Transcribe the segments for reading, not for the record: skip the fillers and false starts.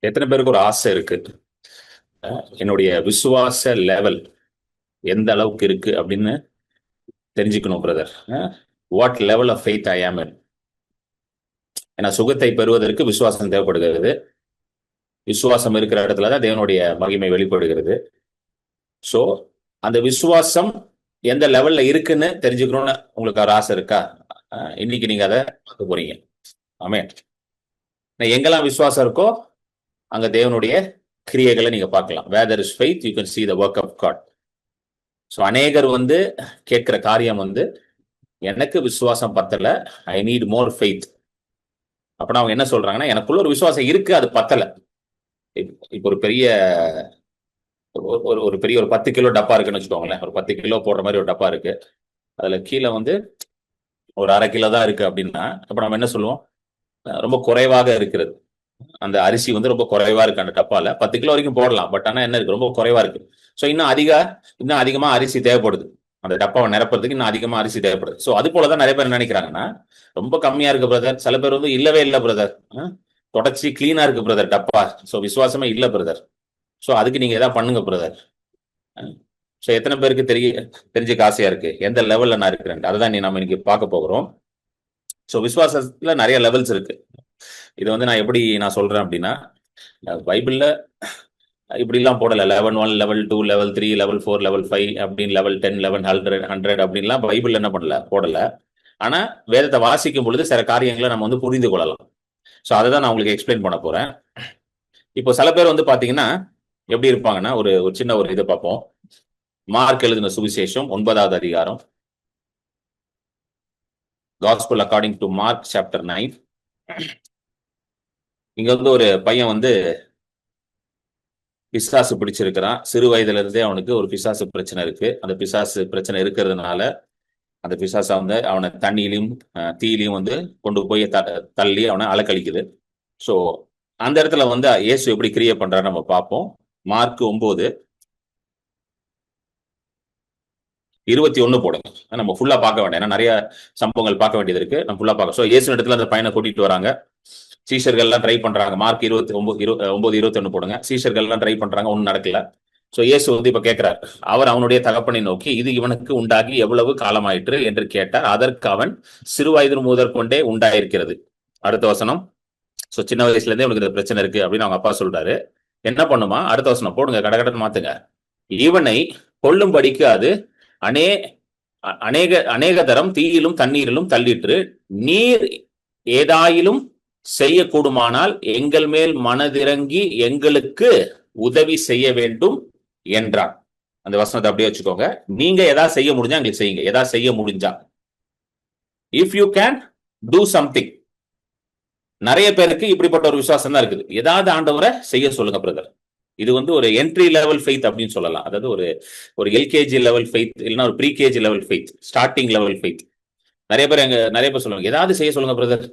எத்தனை பேருக்கு ஒரு ஆசை இருக்கு? என்னுடைய விசுவாச லெவல் எந்த அளவுக்கு இருக்கு அப்படின்னு தெரிஞ்சுக்கணும் brother. What level of faith I am in. ஏன்னா சுகத்தை பெறுவதற்கு விசுவாசம் தேவைப்படுகிறது. விசுவாசம் இருக்கிற இடத்துல தான் தேவனுடைய மகிமை வெளிப்படுகிறது. ஸோ அந்த விசுவாசம் எந்த லெவல்ல இருக்குன்னு தெரிஞ்சுக்கணும்னு உங்களுக்கு ஒரு ஆசை இருக்கா? இன்னைக்கு நீங்க அதை பார்க்க போறீங்க. ஆமே, எங்கெல்லாம் விசுவாசம் இருக்கோ அங்க தேவனுடைய கிரியைகளை நீங்க பார்க்கலாம். Where there is faith you can see the work of God. So அநேகர் கேட்கிற காரியம் எனக்கு விசுவாசம் பத்தல, ஐ நீட் மோர் ஃபெய்த். அப்படின்னா அவங்க என்ன சொல்றாங்கன்னா, எனக்குள்ள ஒரு விசுவாசம் இருக்கு, அது பத்தல. இப்போ ஒரு பெரிய ஒரு பெரிய ஒரு 10 கிலோ டப்பா இருக்குன்னு வச்சுக்கோங்களேன். ஒரு 10 கிலோ போடுற மாதிரி ஒரு டப்பா இருக்கு. அதுல கீழே ஒரு 1/2 கிலோ தான் இருக்கு அப்படின்னா, அப்ப நம்ம என்ன சொல்லுவோம்? ரொம்ப குறைவாக இருக்கிறது. அந்த அரிசி ரொம்ப குறைவா இருக்கு அந்த டப்பால. 10 கிலோ வரைக்கும் போடலாம், பட் ஆனா என்ன இருக்கு, ரொம்ப குறைவா இருக்கு. ஸோ இன்னும் அதிகமா அரிசி தேவைப்படுது. அந்த டப்பாவை நிரப்புறதுக்கு இன்னும் அதிகமா அரிசி தேவைப்படுது. ஸோ அது போலதான் நிறைய பேர் என்ன நினைக்கிறாங்கன்னா, ரொம்ப கம்மியா இருக்கு பிரதர். சில பேர் இல்லவே இல்லை பிரதர், தொடச்சி கிளீனா இருக்கு பிரதர் டப்பா. ஸோ விசுவாசமே இல்லை பிரதர். ஸோ அதுக்கு நீங்க ஏதாவது பண்ணுங்க பிரதர். ஸோ எத்தனை பேருக்கு தெரிஞ்சுக்க ஆசையா இருக்கு எந்த லெவல்ல நான் இருக்கிறேன்? அதுதான் நம்ம இன்னைக்கு பார்க்க போகிறோம். ஸோ விசுவாசத்துல நிறைய லெவல்ஸ் இருக்கு. இது நான் எப்படி சொல்றேன் அப்படின்னா, பைபிள்ல இப்படிலாம் போடல. Level 1, level 2, level 3, level 4, level 5 அப்படின்னு லெவல் 10, லெவல் 100 அப்படின்லாம் பைபிள் என்ன போடல. ஆனா வேதத்தை வாசிக்கும் பொழுது சில காரியங்களை நம்ம புரிந்து கொள்ளலாம். ஸோ அதை தான் நான் உங்களுக்கு எக்ஸ்பிளைன் பண்ண போறேன். இப்போ சில பேர் பாத்தீங்கன்னா எப்படி இருப்பாங்கன்னா, ஒரு சின்ன ஒரு இதை பார்ப்போம். மார்க் எழுதின சுவிசேஷம் 9வது அதிகாரம், gospel according to mark chapter 9. இங்க ஒரு பையன் பிசாசு பிடிச்சிருக்கிறான். சிறு வயதுல இருந்தே அவனுக்கு ஒரு பிசாசு பிரச்சனை இருக்கு. அந்த பிசாசு பிரச்சனை இருக்கிறதுனால அந்த பிசாசை அவனை தண்ணியிலையும் தீயிலையும் கொண்டு போய் தள்ளி அவனை அலக்கழிக்குது. ஸோ அந்த இடத்துல இயேசு எப்படி கிரியை பண்றாரு நம்ம பார்ப்போம். மார்க் 9:21 போடுங்க. நம்ம ஃபுல்லா பார்க்க வேண்டாம், ஏன்னா நிறைய சம்பவங்கள் பார்க்க வேண்டியது இருக்கு. நம்ம ஃபுல்லா பார்க்க. ஸோ இயேசு இடத்துல அந்த பையனை கூட்டிட்டு வராங்க. சீஷர்கள் எல்லாம் ட்ரை பண்றாங்க. மார்க் 9:21 போடுங்க. சீஷர்கள் எல்லாம் ட்ரை பண்றாங்க, ஒன்னும் நடக்கல. சோ இயேசு இப்ப கேட்கிறார். அவர் அவனுடைய தகப்பனை நோக்கி, இது இவனுக்கு உண்டாகி எவ்வளவு காலமாயிற்று என்று கேட்டார். அதற்கு அவன், சிறு வயது முதற்கொண்டே உண்டாயிருக்கிறது. அடுத்த வசனம். சோ சின்ன வயசுல இருந்தே உனக்கு இந்த பிரச்சனை இருக்கு அப்படின்னு அவங்க அப்பா சொல்றாரு. என்ன பண்ணுமா? அடுத்த வசனம் போடுங்க, கடகடன் மாத்துங்க. இவனை கொல்லும்படிக்கு அது அநேக தரம் தீயிலும் தண்ணீரிலும் தள்ளிற்று. நீர் ஏதாயிலும் செய்யக்கூடுமானால் எங்கள் மேல் மனதிறங்கி எங்களுக்கு உதவி செய்ய வேண்டும் என்றான். அந்த வசனத்தை அப்படியே வச்சுக்கோங்க. நீங்க ஏதாவது செய்ய முடிஞ்சா எங்களுக்கு செய்யுங்க. ஏதாவது செய்ய முடிஞ்சா, if you can do something. நிறைய பேருக்கு இப்படிப்பட்ட ஒரு விசுவாசம் தான் இருக்குது. ஏதாவது ஆண்டவரை செய்ய சொல்லுங்க பிரதர். இது ஒரு என்ட்ரி லெவல் ஃபெய்த் அப்படின்னு சொல்லலாம். அதாவது ஒரு எல்கேஜி லெவல் ஃபெய்த், இல்லைன்னா ஒரு pre-KG level faith, starting level faith. நிறைய பேர் சொல்லுவாங்க, ஏதாவது செய்ய சொல்லுங்க பிரதர்,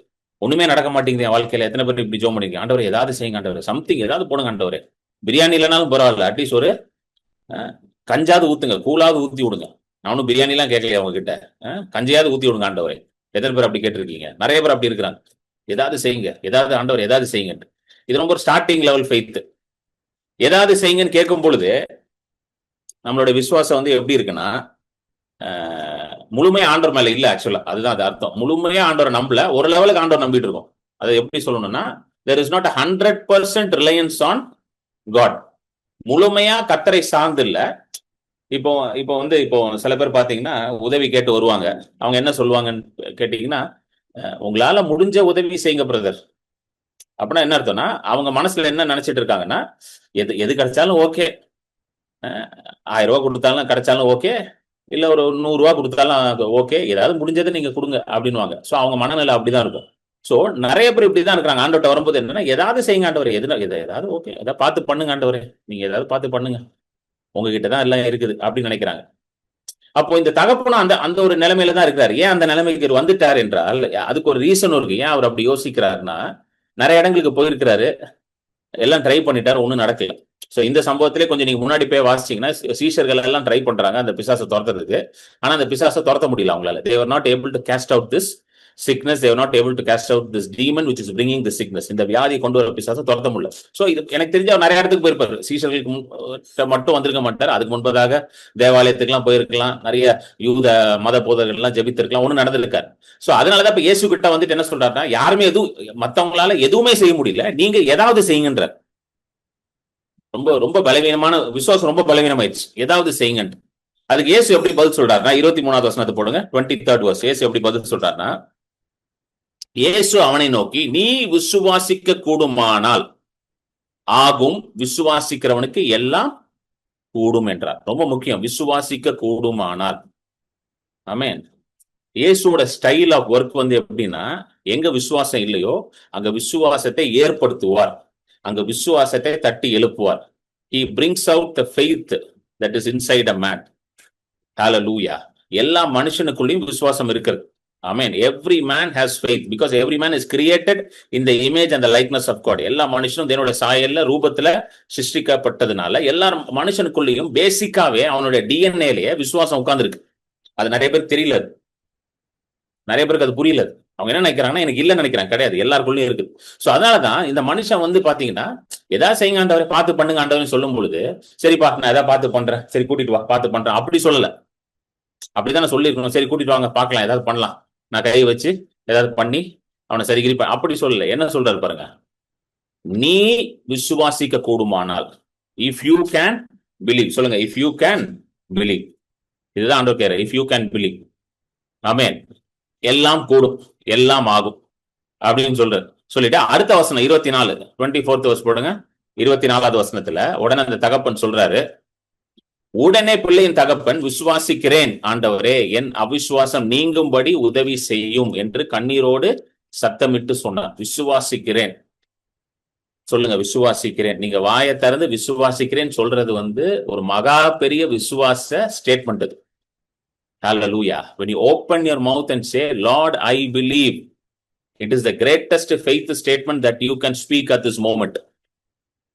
ஒண்ணுமே நடக்க மாட்டேங்குது என் வாழ்க்கையில. எத்தனை பேர் இப்படி ஜோம் பண்ணிருக்கீங்க? ஆண்டவர் ஏதாவது செய்யுங்க ஆண்டவர், சம்திங் ஏதாவது போடுங்க ஆண்டவர். பிரியாணி இல்லைனாலும் பரவாயில்ல, அட்லீஸ்ட் ஒரு கஞ்சாவது ஊத்துங்க, கூலாவது ஊத்தி விடுங்க. நானும் பிரியாணி எல்லாம் கேட்கலையே அவங்க கிட்ட, கஞ்சியாவது ஊத்தி விடுங்க ஆண்டவரே. எத்தனை பேர் அப்படி கேட்டிருக்கீங்க? நிறைய பேர் அப்படி இருக்கிறாங்க. ஏதாவது செய்யுங்க, ஏதாவது ஆண்டவர் ஏதாவது செய்யுங்க. இது ரொம்ப ஒரு ஸ்டார்டிங் லெவல் ஃபெய்த். ஏதாவது செய்யுங்கன்னு கேட்கும் பொழுது நம்மளோட விசுவாசம் எப்படி இருக்குன்னா, முழுமையா ஆண்டவர் மேல இல்ல. ஆக்சுவலா அதுதான் அது அர்த்தம். முழுமையா ஆண்டவர் நம்பல, ஒரு லெவலுக்கு ஆண்டவர் நம்பிட்டு இருக்கோம். அதை எப்படி சொல்லணும்னா, there is not a 100% reliance on God. முழுமையா கர்த்தரை சார்ந்து இல்ல. இப்போ இப்போ சில பேர் பாத்தீங்கன்னா உதவி கேட்டு வருவாங்க. அவங்க என்ன சொல்லுவாங்கன்னு கேட்டீங்கன்னா, உங்களால முடிஞ்ச உதவி செய்யுங்க பிரதர். அப்படின்னா என்ன அர்த்தம்னா, அவங்க மனசுல என்ன நினைச்சிட்டு இருக்காங்கன்னா, எது கிடைச்சாலும் ஓகே, 1000 ரூபாய் கொடுத்தாலும் கிடைச்சாலும் ஓகே, இல்ல ஒரு 100 ரூபாய் கொடுத்தாலும் ஓகே, ஏதாவது முடிஞ்சதை நீங்க கொடுங்க அப்படின்வாங்க. ஸோ அவங்க மனநிலை அப்படிதான் இருக்கும். ஸோ நிறைய பேர் இப்படிதான் இருக்கிறாங்க. ஆண்டவர்கிட்ட வரும்போது என்னன்னா, ஏதாவது செய்யுங்க ஆண்டவரே, ஏதாவது ஓகே, ஏதாவது பார்த்து பண்ணுங்க ஆண்டவரே, நீங்க ஏதாவது பார்த்து பண்ணுங்க, உங்ககிட்ட தான் எல்லாம் இருக்குது அப்படின்னு நினைக்கிறாங்க. அப்போ இந்த தகப்பனும் அந்த அந்த ஒரு நிலைமையில தான் இருக்கிறாரு. ஏன் அந்த நிலைமைக்கு வந்துட்டார் என்றால், அதுக்கு ஒரு ரீசன் இருக்கு. ஏன் அவர் அப்படி யோசிக்கிறாருன்னா, நிறைய இடங்களுக்கு போயிருக்கிறாரு, எல்லாம் ட்ரை பண்ணிட்டாரு, ஒன்றும் நடக்கல. ஸோ இந்த சம்பவத்திலே கொஞ்சம் நீங்க முன்னாடி போய் வாசிச்சீங்கன்னா, சீஷர்கள் எல்லாம் ட்ரை பண்றாங்க அந்த பிசாசை துரத்துறதுக்கு. ஆனா அந்த பிசாசை துரத்த முடியல அவங்களால. they were not able to cast out this sickness, they were not able to cast out this demon which is bringing the sickness. இந்த வியாதியை கொண்டு வர பிசாசை துரத்த முடியல. சோ இது எனக்கு தெரிஞ்ச அவர் நிறைய இடத்துக்கு போயிருப்பாரு. சீஷர்களுக்கு மட்டும் வந்திருக்க மாட்டார். அதுக்கு முன்பதாக தேவாலயத்துக்கு எல்லாம் போயிருக்கலாம், நிறைய யூத மத போதகர்கள் எல்லாம் ஜெபித்திருக்கலாம், ஒண்ணு நடந்திருக்காரு. சோ அதனாலதான் இப்ப இயேசு கிட்ட வந்துட்டு என்ன சொல்றாருன்னா, யாருமே எதுவும் மத்தவங்களால எதுவுமே செய்ய முடியல, நீங்க ஏதாவது செய்யுங்கன்ற. ரொம்ப ரொம்ப பலவீனமான விசுவாசம், ரொம்ப பலவீனமாயிடுச்சு, ஏதாவது செய்யுங்க. அதுக்கு இயேசு எப்படி பதில் சொல்றாருன்னா, 23வது வசனத்தை போடுங்க, 23rd verse. இயேசு எப்படி பதில் சொல்றாருன்னா, இயேசு அவனை நோக்கி, நீ விசுவாசிக்க கூடுமானால் ஆகும், விசுவாசிக்கிறவனுக்கு எல்லாம் கூடும் என்றார். ரொம்ப முக்கியம், விசுவாசிக்க கூடுமானால். ஆமென். இயேசுவோட ஸ்டைல் ஆஃப் ஒர்க் வந்து எப்படின்னா, எங்க விசுவாசம் இல்லையோ அங்க விசுவாசத்தை ஏற்படுத்துவார், அங்க விசுவாசத்தை தட்டி எழுப்புவார். He brings out the faith that is inside a man. Hallelujah. எல்லா மனுஷனுக்குள்ளேயும் விசுவாசம் இருக்கிறது. Amen. Every man has faith because every man is created in the image and the likeness of God. எல்லா மனுஷனும் தேவனுடைய சாயல்ல ரூபத்துல சிருஷ்டிக்கப்பட்டதுனால எல்லா மனுஷனுக்குள்ளேயும் பேசிக்காவே அவனுடைய டிஎன்ஏலயே விசுவாசம் உட்கார்ந்துருக்கு. அது நிறைய பேருக்கு தெரியல, நிறைய பேருக்கு அது புரியல. அவங்க என்ன நினைக்கிறாங்கன்னா, எனக்கு இல்லைன்னு நினைக்கிறாங்க. கிடையாது, எல்லாருக்குள்ளயும் இருக்குது. சோ அதனாலதான் இந்த மனுஷன் வந்து பாத்தீங்கன்னா, ஏதாவது செய்யுங்க ஆண்டவரை, பார்த்து பண்ணுங்க ஆண்டவரை சொல்லும் பொழுது, சரிப்பா நான் ஏதாவது பார்த்து பண்றேன், சரி கூட்டிட்டு வா பார்த்து பண்றேன், அப்படி சொல்லல. அப்படித்தானே சொல்லிருக்கணும், சரி கூட்டிட்டு வாங்க பார்க்கலாம், ஏதாவது பண்ணலாம், நான் கை வச்சு ஏதாவது பண்ணி அவனை சரிகிரி அப்படி சொல்லல. என்ன சொல்றாரு பாருங்க, நீ விசுவாசிக்க கூடுமானால், இஃப் யூ கேன் பிலீவ். சொல்லுங்க, இஃப் யூ கேன் பிலீவ். இதுதான் ஆண்டவர் கேட்கிறார், இஃப் யூ கேன் பிலீவ். ஆமென். எல்லாம் கூடும், எல்லாம் ஆகும் அப்படின்னு சொல்லிட்டு அடுத்த வசனம் 24, 24th verse போடுங்க. 24வது வசனத்துல உடனே அந்த தகப்பன் சொல்றாரு, உடனே பிள்ளையின் தகப்பன், விசுவாசிக்கிறேன் ஆண்டவரே, என் அவிசுவாசம் நீங்கும்படி உதவி செய்யும் என்று கண்ணீரோடு சத்தமிட்டு சொன்னார். விசுவாசிக்கிறேன். சொல்லுங்க, விசுவாசிக்கிறேன். நீங்க வாயை திறந்து விசுவாசிக்கிறேன் சொல்றது வந்து ஒரு மகா பெரிய விசுவாச ஸ்டேட்மெண்ட். அது Hallelujah. When you open your mouth and say, Lord, I believe, it is the greatest faith statement that you can speak at this moment.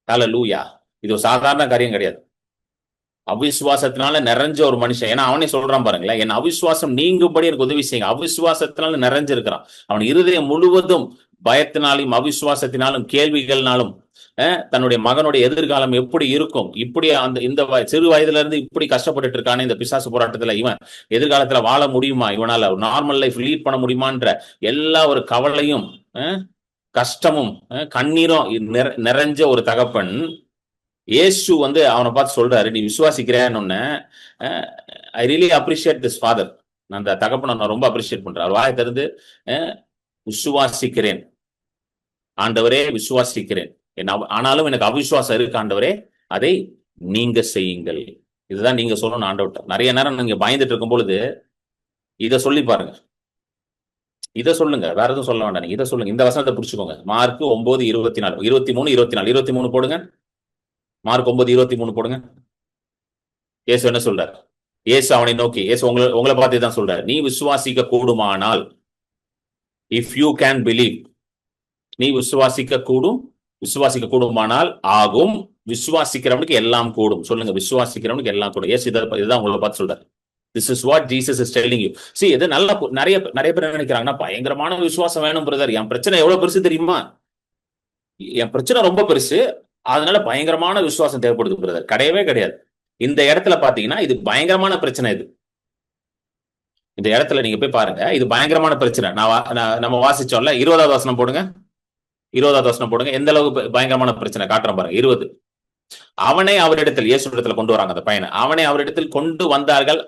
Hallelujah. இது ஒரு சாதாரண காரியம் கிடையாது. அவிசுவாசத்தினால நிறைஞ்ச ஒரு மனுஷன், ஏன்னா அவனே சொல்றான் பாருங்களேன், என் அவிசுவாசம் நீங்கும்படி எனக்கு உதவி செய்யுங்க. அவிசுவாசத்தினால நிறைஞ்சிருக்கிறான். அவன் இருதயம் முழுவதும் பயத்தினாலும் அவிசுவாசத்தினாலும் கேள்விகள்னாலும் தன்னுடைய மகனுடைய எதிர்காலம் எப்படி இருக்கும், இப்படி அந்த இந்த சிறு வயதுல இருந்து இப்படி கஷ்டப்பட்டு இருக்கானே இந்த பிசாசு போராட்டத்துல, இவன் எதிர்காலத்துல வாழ முடியுமா, இவனால நார்மல் லைஃப் லீட் பண்ண முடியுமான்ற எல்லா ஒரு கவலையும் கஷ்டமும் கண்ணீரும் நிறைஞ்ச ஒரு தகப்பன் இயேசு வந்து அவனை பார்த்து சொல்றாரு, நீ விசுவாசிக்கிறேன்னு. I really appreciate this father. நான் அந்த தகப்பனை நான் ரொம்ப அப்ரிஷியேட் பண்றேன். அவர் வாயை திறந்து விசுவாசிக்கிறேன் ஆண்டவரே, விசுவாசிக்கிறேன், ஆனாலும் எனக்கு அவிசுவாசம் இருக்கு ஆண்டவரே, அதை நீங்க செய்யுங்கள். இதுதான் நீங்க சொல்லணும் ஆண்டவர்கிட்ட. நிறைய நேரம் நீங்க பயந்துட்டு இருக்கும் பொழுது இதை சொல்லி பாருங்க, இதை சொல்லுங்க, வேற எதுவும் சொல்ல வேண்டாம். நீங்க இதை சொல்லுங்க, இந்த வசனத்தை பிடிச்சுக்கோங்க. மார்க் 9:24, 23, 24, 23 போடுங்க. மார்க் 9:23 போடுங்க. இயேசு என்ன சொல்றாரு? இயேசு அவனை நோக்கி, இயேசு உங்களை பார்த்து தான் சொல்றாரு, நீ விசுவாசிக்க கூடுமானால், இஃப் யூ கேன் பிலீவ், நீ விசுவாசிக்க கூடுமானால் ஆகும், விசுவாசிக்கிறவனுக்கு எல்லாம் கூடும். சொல்லுங்க, விசுவாசிக்கிறவனுக்கு எல்லாம் கூடும். இயேசு இதுதான் உங்களை பார்த்து சொல்றாரு. This is what Jesus is telling you. See, இது நல்ல நிறைய பேர் நினைக்கிறாங்கன்னா, பயங்கரமான விசுவாசம் வேணும் பிரதர், என் பிரச்சனை எவ்வளவு பெருசு தெரியுமா, என் பிரச்சனை ரொம்ப பெருசு, அதனால பயங்கரமான விசுவாசம் தேவைப்படுது பிரதர். கிடையவே கிடையாது. இந்த இடத்துல பாத்தீங்கன்னா இது பயங்கரமான பிரச்சனை. இது இந்த இடத்துல நீங்க போய் பாருங்க, இது பயங்கரமான பிரச்சனை. நம்ம வாசிச்சோம்ல, 20வது வசனம் போடுங்க. 20வது வசனம் போடுங்க. எந்த அளவுக்கு பயங்கரமான பிரச்சனை காட்டுறோம் பாருங்க. 20. அவனை அவரிடத்தில், இயேசு இடத்துல கொண்டு வராங்க அந்த பையனை. அவனை அவரிடத்தில் கொண்டு வந்தார்கள்.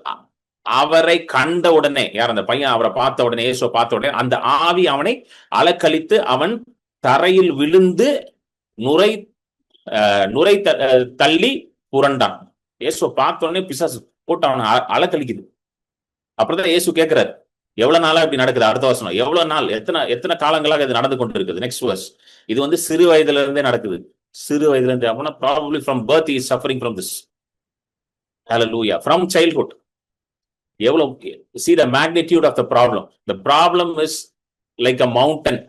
அவரை கண்ட உடனே, யார் அந்த பையன், அவரை பார்த்த உடனே, இயேசுவை பார்த்த உடனே அந்த ஆவி அவனை அலக்கழித்து அவன் தரையில் விழுந்து நுரை தள்ளி புரண்டான். இயேசுவை பார்த்த உடனே பிசாசு போட்டு அவனை அலக்கழிக்குது. அப்புறம் இயேசு கேட்கிறாரு, எவ்வளவு நாளா இப்படி நடக்குது? அடுத்த வசனம், எவ்வளவு நாள், எத்தனை காலங்களாக இது நடந்து கொண்டு இருக்குது? நெக்ஸ்ட் வர்ஸ், இது வந்து சிறு வயதுல இருந்தே நடக்குது. சிறு வயதுல இருந்து, அப்படின்னா probably from birth he is suffering from this. Hallelujah. From childhood. எவ்வளவு, see the magnitude of the problem. The problem is like a mountain.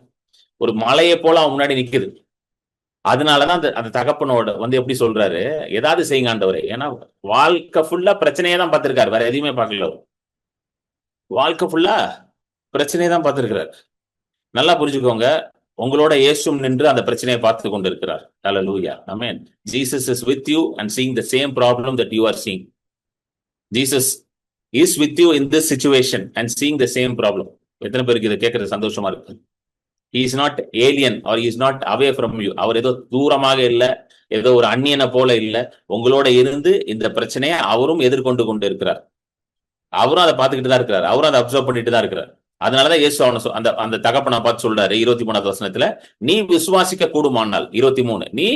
ஒரு மலையை போல அவன் முன்னாடி நிக்குது. அதனாலதான் அந்த தகப்பனோட வந்து எப்படி சொல்றாரு, ஏதாவது செய்யுங்க ஆண்டவரே. ஏன்னா வாழ்க்கை ஃபுல்லா பிரச்சனையே தான் பார்த்திருக்காரு, வேற எதையுமே பார்க்கல. வாழ்க்கை ஃபுல்லா பிரச்சனையை தான் பார்த்திருக்கிறார். நல்லா புரிஞ்சுக்கோங்க, உங்களோட இயேசுவும் நின்று அந்த பிரச்சனையை பார்த்து கொண்டிருக்கிறார். ஹல்லேலூயா, ஆமென். Jesus is with you and seeing the same problem that you are seeing. Jesus is with you in this situation and seeing the same problem. எத்தனை பேருக்கு இதை கேட்கறது சந்தோஷமா இருக்கு? He is not alien or he is not away from you. அவர் ஏதோ தூரமாக இல்ல, ஏதோ ஒரு அந்நியனை போல இல்ல, உங்களோட இருந்து இந்த பிரச்சனையை அவரும் எதிர்கொண்டு கொண்டு இருக்கிறார். அவரும் அதை பார்த்துக்கிட்டு தான் இருக்கிறார், அவரும் அதை அப்சர்வ் பண்ணிட்டு தான் இருக்கிறார். அதனாலதான் இயேசு அவனை அந்த அந்த தகப்பனை பார்த்து சொல்றாரு 23வது வசனத்துல, நீ விசுவாசிக்க கூடுமானால், 23, நீ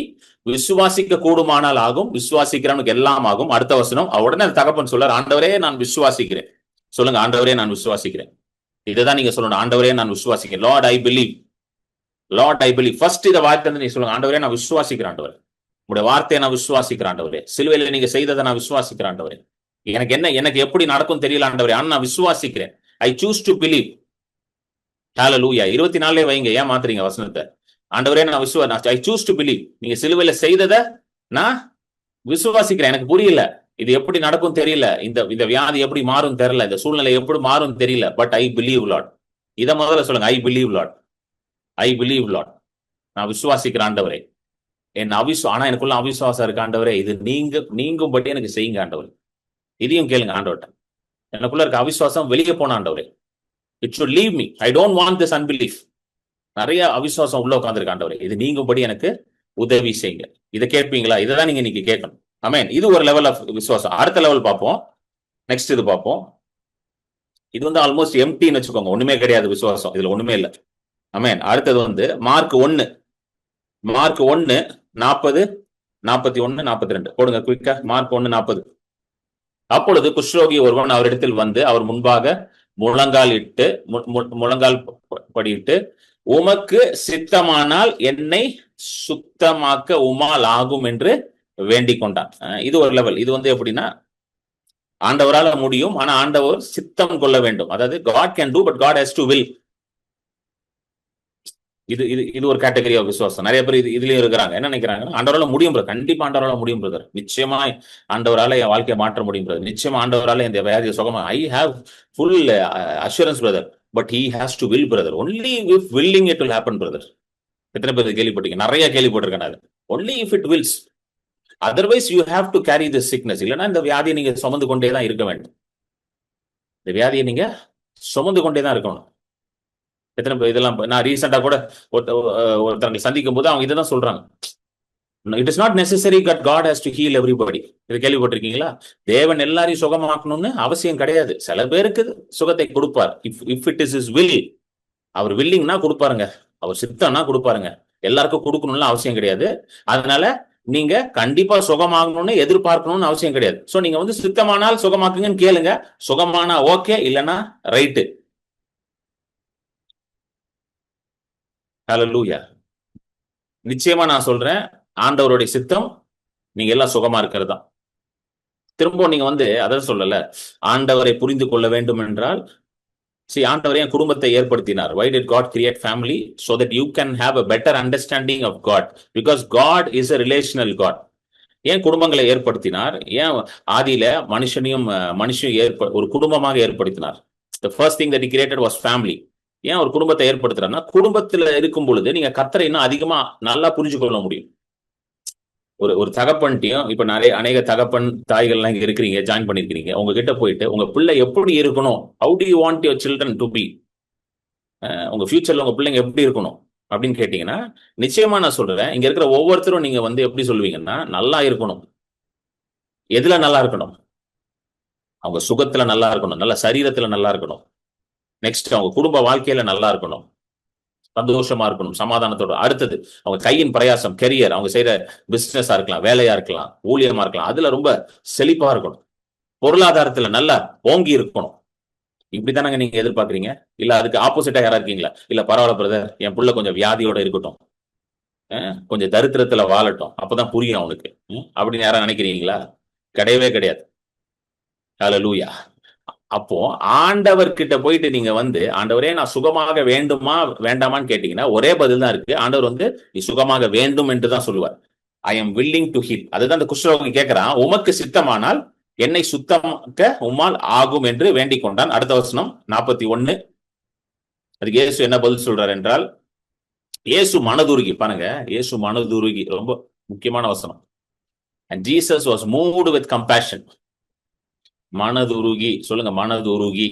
விசுவாசிக்க கூடுமானால் ஆகும், விசுவாசிக்கிறவனுக்கு எல்லாம் ஆகும். அடுத்த வசனம், உடனே அந்த தகப்பன் சொல்றாரு, ஆண்டவரே நான் விசுவாசிக்கிறேன். சொல்லுங்க, ஆண்டவரே நான் விசுவாசிக்கிறேன். இதுதான் நீங்க சொல்லணும், ஆண்டவரே நான் விசுவாசிக்கிறேன். Lord I believe, Lord I believe. First இதை வார்த்தை வந்து நீ சொல்லுங்க, ஆண்டவரே நான் விசுவாசிக்கிறேன் ஆண்டவரே, உங்களுடைய வார்த்தையை நான் விசுவாசிக்கிறேன் ஆண்டவரே, சிலுவையில நீங்க செய்ததை நான் விசுவாசிக்கிறேன் ஆண்டவரே, எனக்கு எப்படி நடக்கும் தெரியல ஆண்டவரே, ஆனா நான் விசுவாசிக்கிறேன். I choose to believe. ஹல்லேலூயா. 24 வைங்க, ஏன் மாத்துறீங்க வசனத்தை? ஆண்டவரே நான் I choose to believe. நீங்க சிலுவையில செய்ததை நான் விசுவாசிக்கிறேன். எனக்கு புரியல, இது எப்படி நடக்கும் தெரியல, இந்த வியாதி எப்படி மாறும் தெரியல, இந்த சூழ்நிலை எப்படி மாறும் தெரியல, பட் ஐ பிலீவ் லார்ட். இதை முதல்ல சொல்லுங்க, I believe Lord, I believe Lord. நான் விசுவாசிக்கிறேன் ஆண்டவரே. ஆனா எனக்குள்ள அவிசுவாசம் இருக்கு ஆண்டவரே, இது நீங்கும்படி எனக்கு செய்யுங்க ஆண்டவரே. இதையும் கேளுங்க ஆண்டவர்கிட்ட. எனக்குள்ள இருக்க அவிசுவாசம் வெளியே போன ஆண்டவரே, it should leave me. I don't want this unbelief. நிறைய அவிசுவாசம் உள்ள உட்காந்துருக்கு ஆண்டவரே, இது நீங்கும்படி எனக்கு உதவி செய்யுங்க. இதை கேட்பீங்களா? இதைதான் நீங்க இன்னைக்கு கேட்கணும். ஆமென். இது ஒரு லெவல் ஆஃப் விசுவாசம். அடுத்த லெவல் பார்ப்போம். நெக்ஸ்ட் இது பார்ப்போம். இது வந்து ஆல்மோஸ்ட் எம்டின்னு வச்சுக்கோங்க, ஒண்ணுமே கிடையாது விசுவாசம், இதுல ஒண்ணுமே இல்லை. ஆமென். அடுத்தது வந்து மார்க் 1 40 41 42 போடுங்க குயிக்கா. மார்க் 1:40. அப்பொழுது குஷ்ரோகி ஒருவன் அவரிடத்தில் வந்து அவர் முன்பாக முழங்கால் படியிட்டு, உமக்கு சித்தமானால் என்னை சுத்தமாக்க உமால் ஆகும் என்று வேண்டிக் கொண்டான். இது ஒரு லெவல். இது வந்து எப்படின்னா, ஆண்டவரால முடியும், ஆனா ஆண்டவர் சித்தம் கொள்ள வேண்டும். அதாவது God can do but God has to will. இது ஒரு கேட்டகரி ஆஃப் விசுவாசம். நிறைய பேர் இதுலயும் இருக்கிறாங்க. என்ன நினைக்கிறாங்க, ஆண்டவரால முடியும் பிரதர். கண்டிப்பா ஆண்டவரால முடியும் பிரதர், நிச்சயமா ஆண்டவரால என் வாழ்க்கையை மாற்ற முடியும் பிரதர், நிச்சயமா ஆண்டவரால இந்த வியாதியை சுகமா, I have full assurance brother, but he has to will brother. only if willing it will happen brother. எத்தனை பேர் கேள்விப்பட்டீங்க? நிறைய கேள்விப்பட்டிருக்கேன். only if it wills, otherwise you have to carry this sickness. இல்லைன்னா இந்த வியாதியை நீங்க சுமந்து கொண்டே தான் இருக்க வேண்டும். இந்த வியாதியை நீங்க சுமந்து கொண்டே தான் இருக்கணும். எத்தனை பேர் இதெல்லாம் நான் ரீசெண்டா கூட ஒருத்தவங்களை சந்திக்கும் போது அவங்க இதான் சொல்றாங்க, it is not necessary that God has to heal everybody. இது கேள்விப்பட்டிருக்கீங்களா? தேவன் எல்லாரையும் சுகமாக்கணும்னு அவசியம் கிடையாது. சில பேருக்கு சுகத்தை கொடுப்பார். If it is his will, அவர் வில்லிங்னா கொடுப்பாருங்க, அவர் சித்தம்னா கொடுப்பாருங்க. எல்லாருக்கும் கொடுக்கணும்னு அவசியம் கிடையாது. அதனால நீங்க கண்டிப்பா சுகமாகணும்னு எதிர்பார்க்கணும்னு அவசியம் கிடையாது. சோ நீங்க வந்து சித்தமானால் சுகமாக்குங்கன்னு கேளுங்க, சுகமானா ஓகே, இல்லைன்னா ரைட்டு. ஹல்லேலூயா. நிச்சயமா நான் சொல்றேன், ஆண்டவருடைய சித்தம் நீங்க எல்லாம் சுகமா இருக்கிறது தான். திரும்ப நீங்க வந்து அதான் சொல்லல, ஆண்டவரை புரிந்து கொள்ள வேண்டும் என்றால், ஆண்டவர் என் குடும்பத்தை ஏற்படுத்தினார். why did God create family? so that you can have a better understanding of God, because God is a relational God. ஏன் குடும்பங்களை ஏற்படுத்தினார்? ஏன் ஆதியில மனுஷனையும் ஒரு குடும்பமாக ஏற்படுத்தினார்? the first thing that he created was family. ஏன் ஒரு குடும்பத்தை ஏற்படுத்துறாருன்னா, குடும்பத்துல இருக்கும் பொழுது நீங்க கர்த்தரை இன்னும் அதிகமா நல்லா புரிஞ்சு கொள்ள முடியும். ஒரு தகப்பன்ட்டையும், இப்ப அநேக தகப்பன் தாய்கள்லாம் இங்க இருக்கிறீங்க, ஜாயின் பண்ணிருக்கீங்க. உங்ககிட்ட போயிட்டு உங்க பிள்ளை எப்படி இருக்கணும், how do you want your children to be, உங்க ஃபியூச்சர்ல உங்க பிள்ளைங்க எப்படி இருக்கணும் அப்படின்னு கேட்டீங்கன்னா, நிச்சயமா நான் சொல்றேன், இங்க இருக்கிற ஒவ்வொருத்தரும் நீங்க வந்து எப்படி சொல்லுவீங்கன்னா, நல்லா இருக்கணும். எதுல நல்லா இருக்கணும்? அவங்க சுகத்துல நல்லா இருக்கணும், நல்ல சரீரத்துல நல்லா இருக்கணும். நெக்ஸ்ட் அவங்க குடும்ப வாழ்க்கையில நல்லா இருக்கணும், சந்தோஷமா இருக்கணும், சமாதானத்தோட. அடுத்தது அவங்க கையின் பிரயாசம், கெரியர், அவங்க செய்யற பிசினஸா இருக்கலாம், வேலையா இருக்கலாம், ஊழியமா இருக்கலாம், அதுல ரொம்ப செழிப்பா இருக்கணும். பொருளாதாரத்துல நல்லா ஓங்கி இருக்கணும். இப்படித்தானங்க நீங்க எதிர்பார்க்கறீங்க? இல்ல அதுக்கு ஆப்போசிட்டா யாரா இருக்கீங்களா? இல்ல பரவாயில்ல பிரதர், என் புள்ள கொஞ்சம் வியாதியோட இருக்கட்டும், கொஞ்சம் தரித்திரத்துல வாழட்டும், அப்பதான் புரியும் அவனுக்கு அப்படின்னு யாரா நினைக்கிறீங்களா? கிடையவே கிடையாது. ஹல்லேலூயா. அப்போ ஆண்டவர்கிட்ட போயிட்டு நீங்க வந்து, ஆண்டவரே நான் சுகமாக வேண்டுமா வேண்டாமான்னு கேட்டீங்கன்னா ஒரே பதில் தான் இருக்கு. ஆண்டவர் வந்து நீ சுகமாக வேண்டும் என்று தான் சொல்லுவார். I am willing to heal. அதுதான் அந்த குஷ்டரோகி கேட்கிறான், உமக்கு சித்தமானால் என்னை சுத்தமாக்க உம்மால் ஆகும் என்று வேண்டிக் கொண்டான். அடுத்த வசனம் 41. அதுக்கு இயேசு என்ன பதில் சொல்றாரு என்றால், இயேசு மனதுருகி, பாருங்க, இயேசு மனதுருகி, ரொம்ப முக்கியமான வசனம். And Jesus was moved with compassion. மனதுருகி, சொல்லுங்க, மனதுருகி.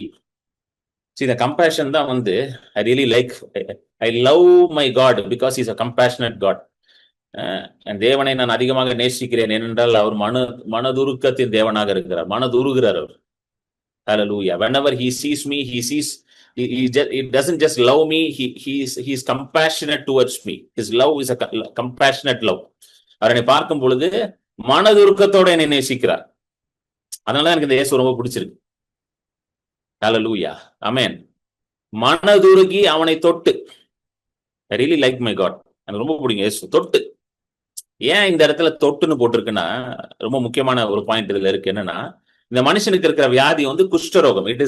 See, the compassion தான் வந்து I really like, I love my God because he's a compassionate God. என் தேவனை நான் அதிகமாக நேசிக்கிறேன் ஏனென்றால் அவர் மனதுருக்கத்தின் தேவனாக இருக்கிறார். மனதுருகிறார் அவர். Hallelujah. Whenever he sees me, he doesn't just love me, he's compassionate towards me. His love is a compassionate love. அவர் என்னை பார்க்கும் பொழுது மனதுருக்கத்தோட என்னை நேசிக்கிறார். அதனால எனக்கு இந்த இயேசு ரொம்ப பிடிச்சிருக்கு. Hallelujah. Amen. மனதுருகி அவனை தொட்டு. I really like my God. எனக்கு ரொம்ப பிடிக்கும் இயேசு. தொட்டு. ஏன் இந்த இடத்துல தொட்டுன்னு போட்டிருக்குன்னா, ரொம்ப முக்கியமான ஒரு பாயிண்ட் இதுல இருக்கு. என்னன்னா, இந்த மனுஷனுக்கு இருக்கிற வியாதி வந்து குஷ்டரோகம். It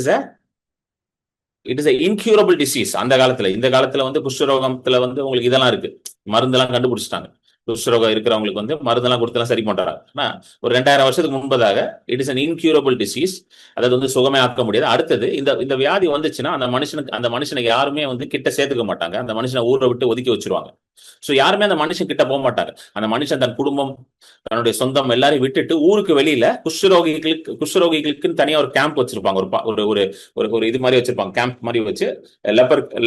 is incurable disease. அந்த காலத்துல, இந்த காலத்துல வந்து குஷ்டரோகத்துல வந்து உங்களுக்கு இதெல்லாம் இருக்கு, மருந்தெல்லாம் கண்டுபிடிச்சிட்டாங்க. குஷ்டரோகம் இருக்கிறவங்களுக்கு வந்து மருந்தெல்லாம் கொடுத்தெல்லாம் சரி பண்றாங்க. ஆனா ஒரு 2000 வருஷத்துக்கு முன்பதாக it is an incurable disease. அதாவது வந்து சுகமே ஆக்க முடியாது. அடுத்தது, இந்த வியாதி வந்துச்சுன்னா அந்த மனுஷனை யாருமே வந்து கிட்ட சேர்த்துக்க மாட்டாங்க. அந்த மனுஷனை ஊரை விட்டு ஒதுக்கி வச்சிருவாங்க. சோ யாருமே அந்த மனுஷன் கிட்ட போக மாட்டாங்க. அந்த மனுஷன் தன் குடும்பம், தன்னுடைய சொந்தம் எல்லாரையும் விட்டுட்டு ஊருக்கு வெளியில குஷ்டரோகிகளுக்குன்னு தனியா ஒரு கேம்ப் வச்சிருப்பாங்க. ஒரு இது மாதிரி வச்சிருப்பாங்க, கேம்ப் மாதிரி வச்சு,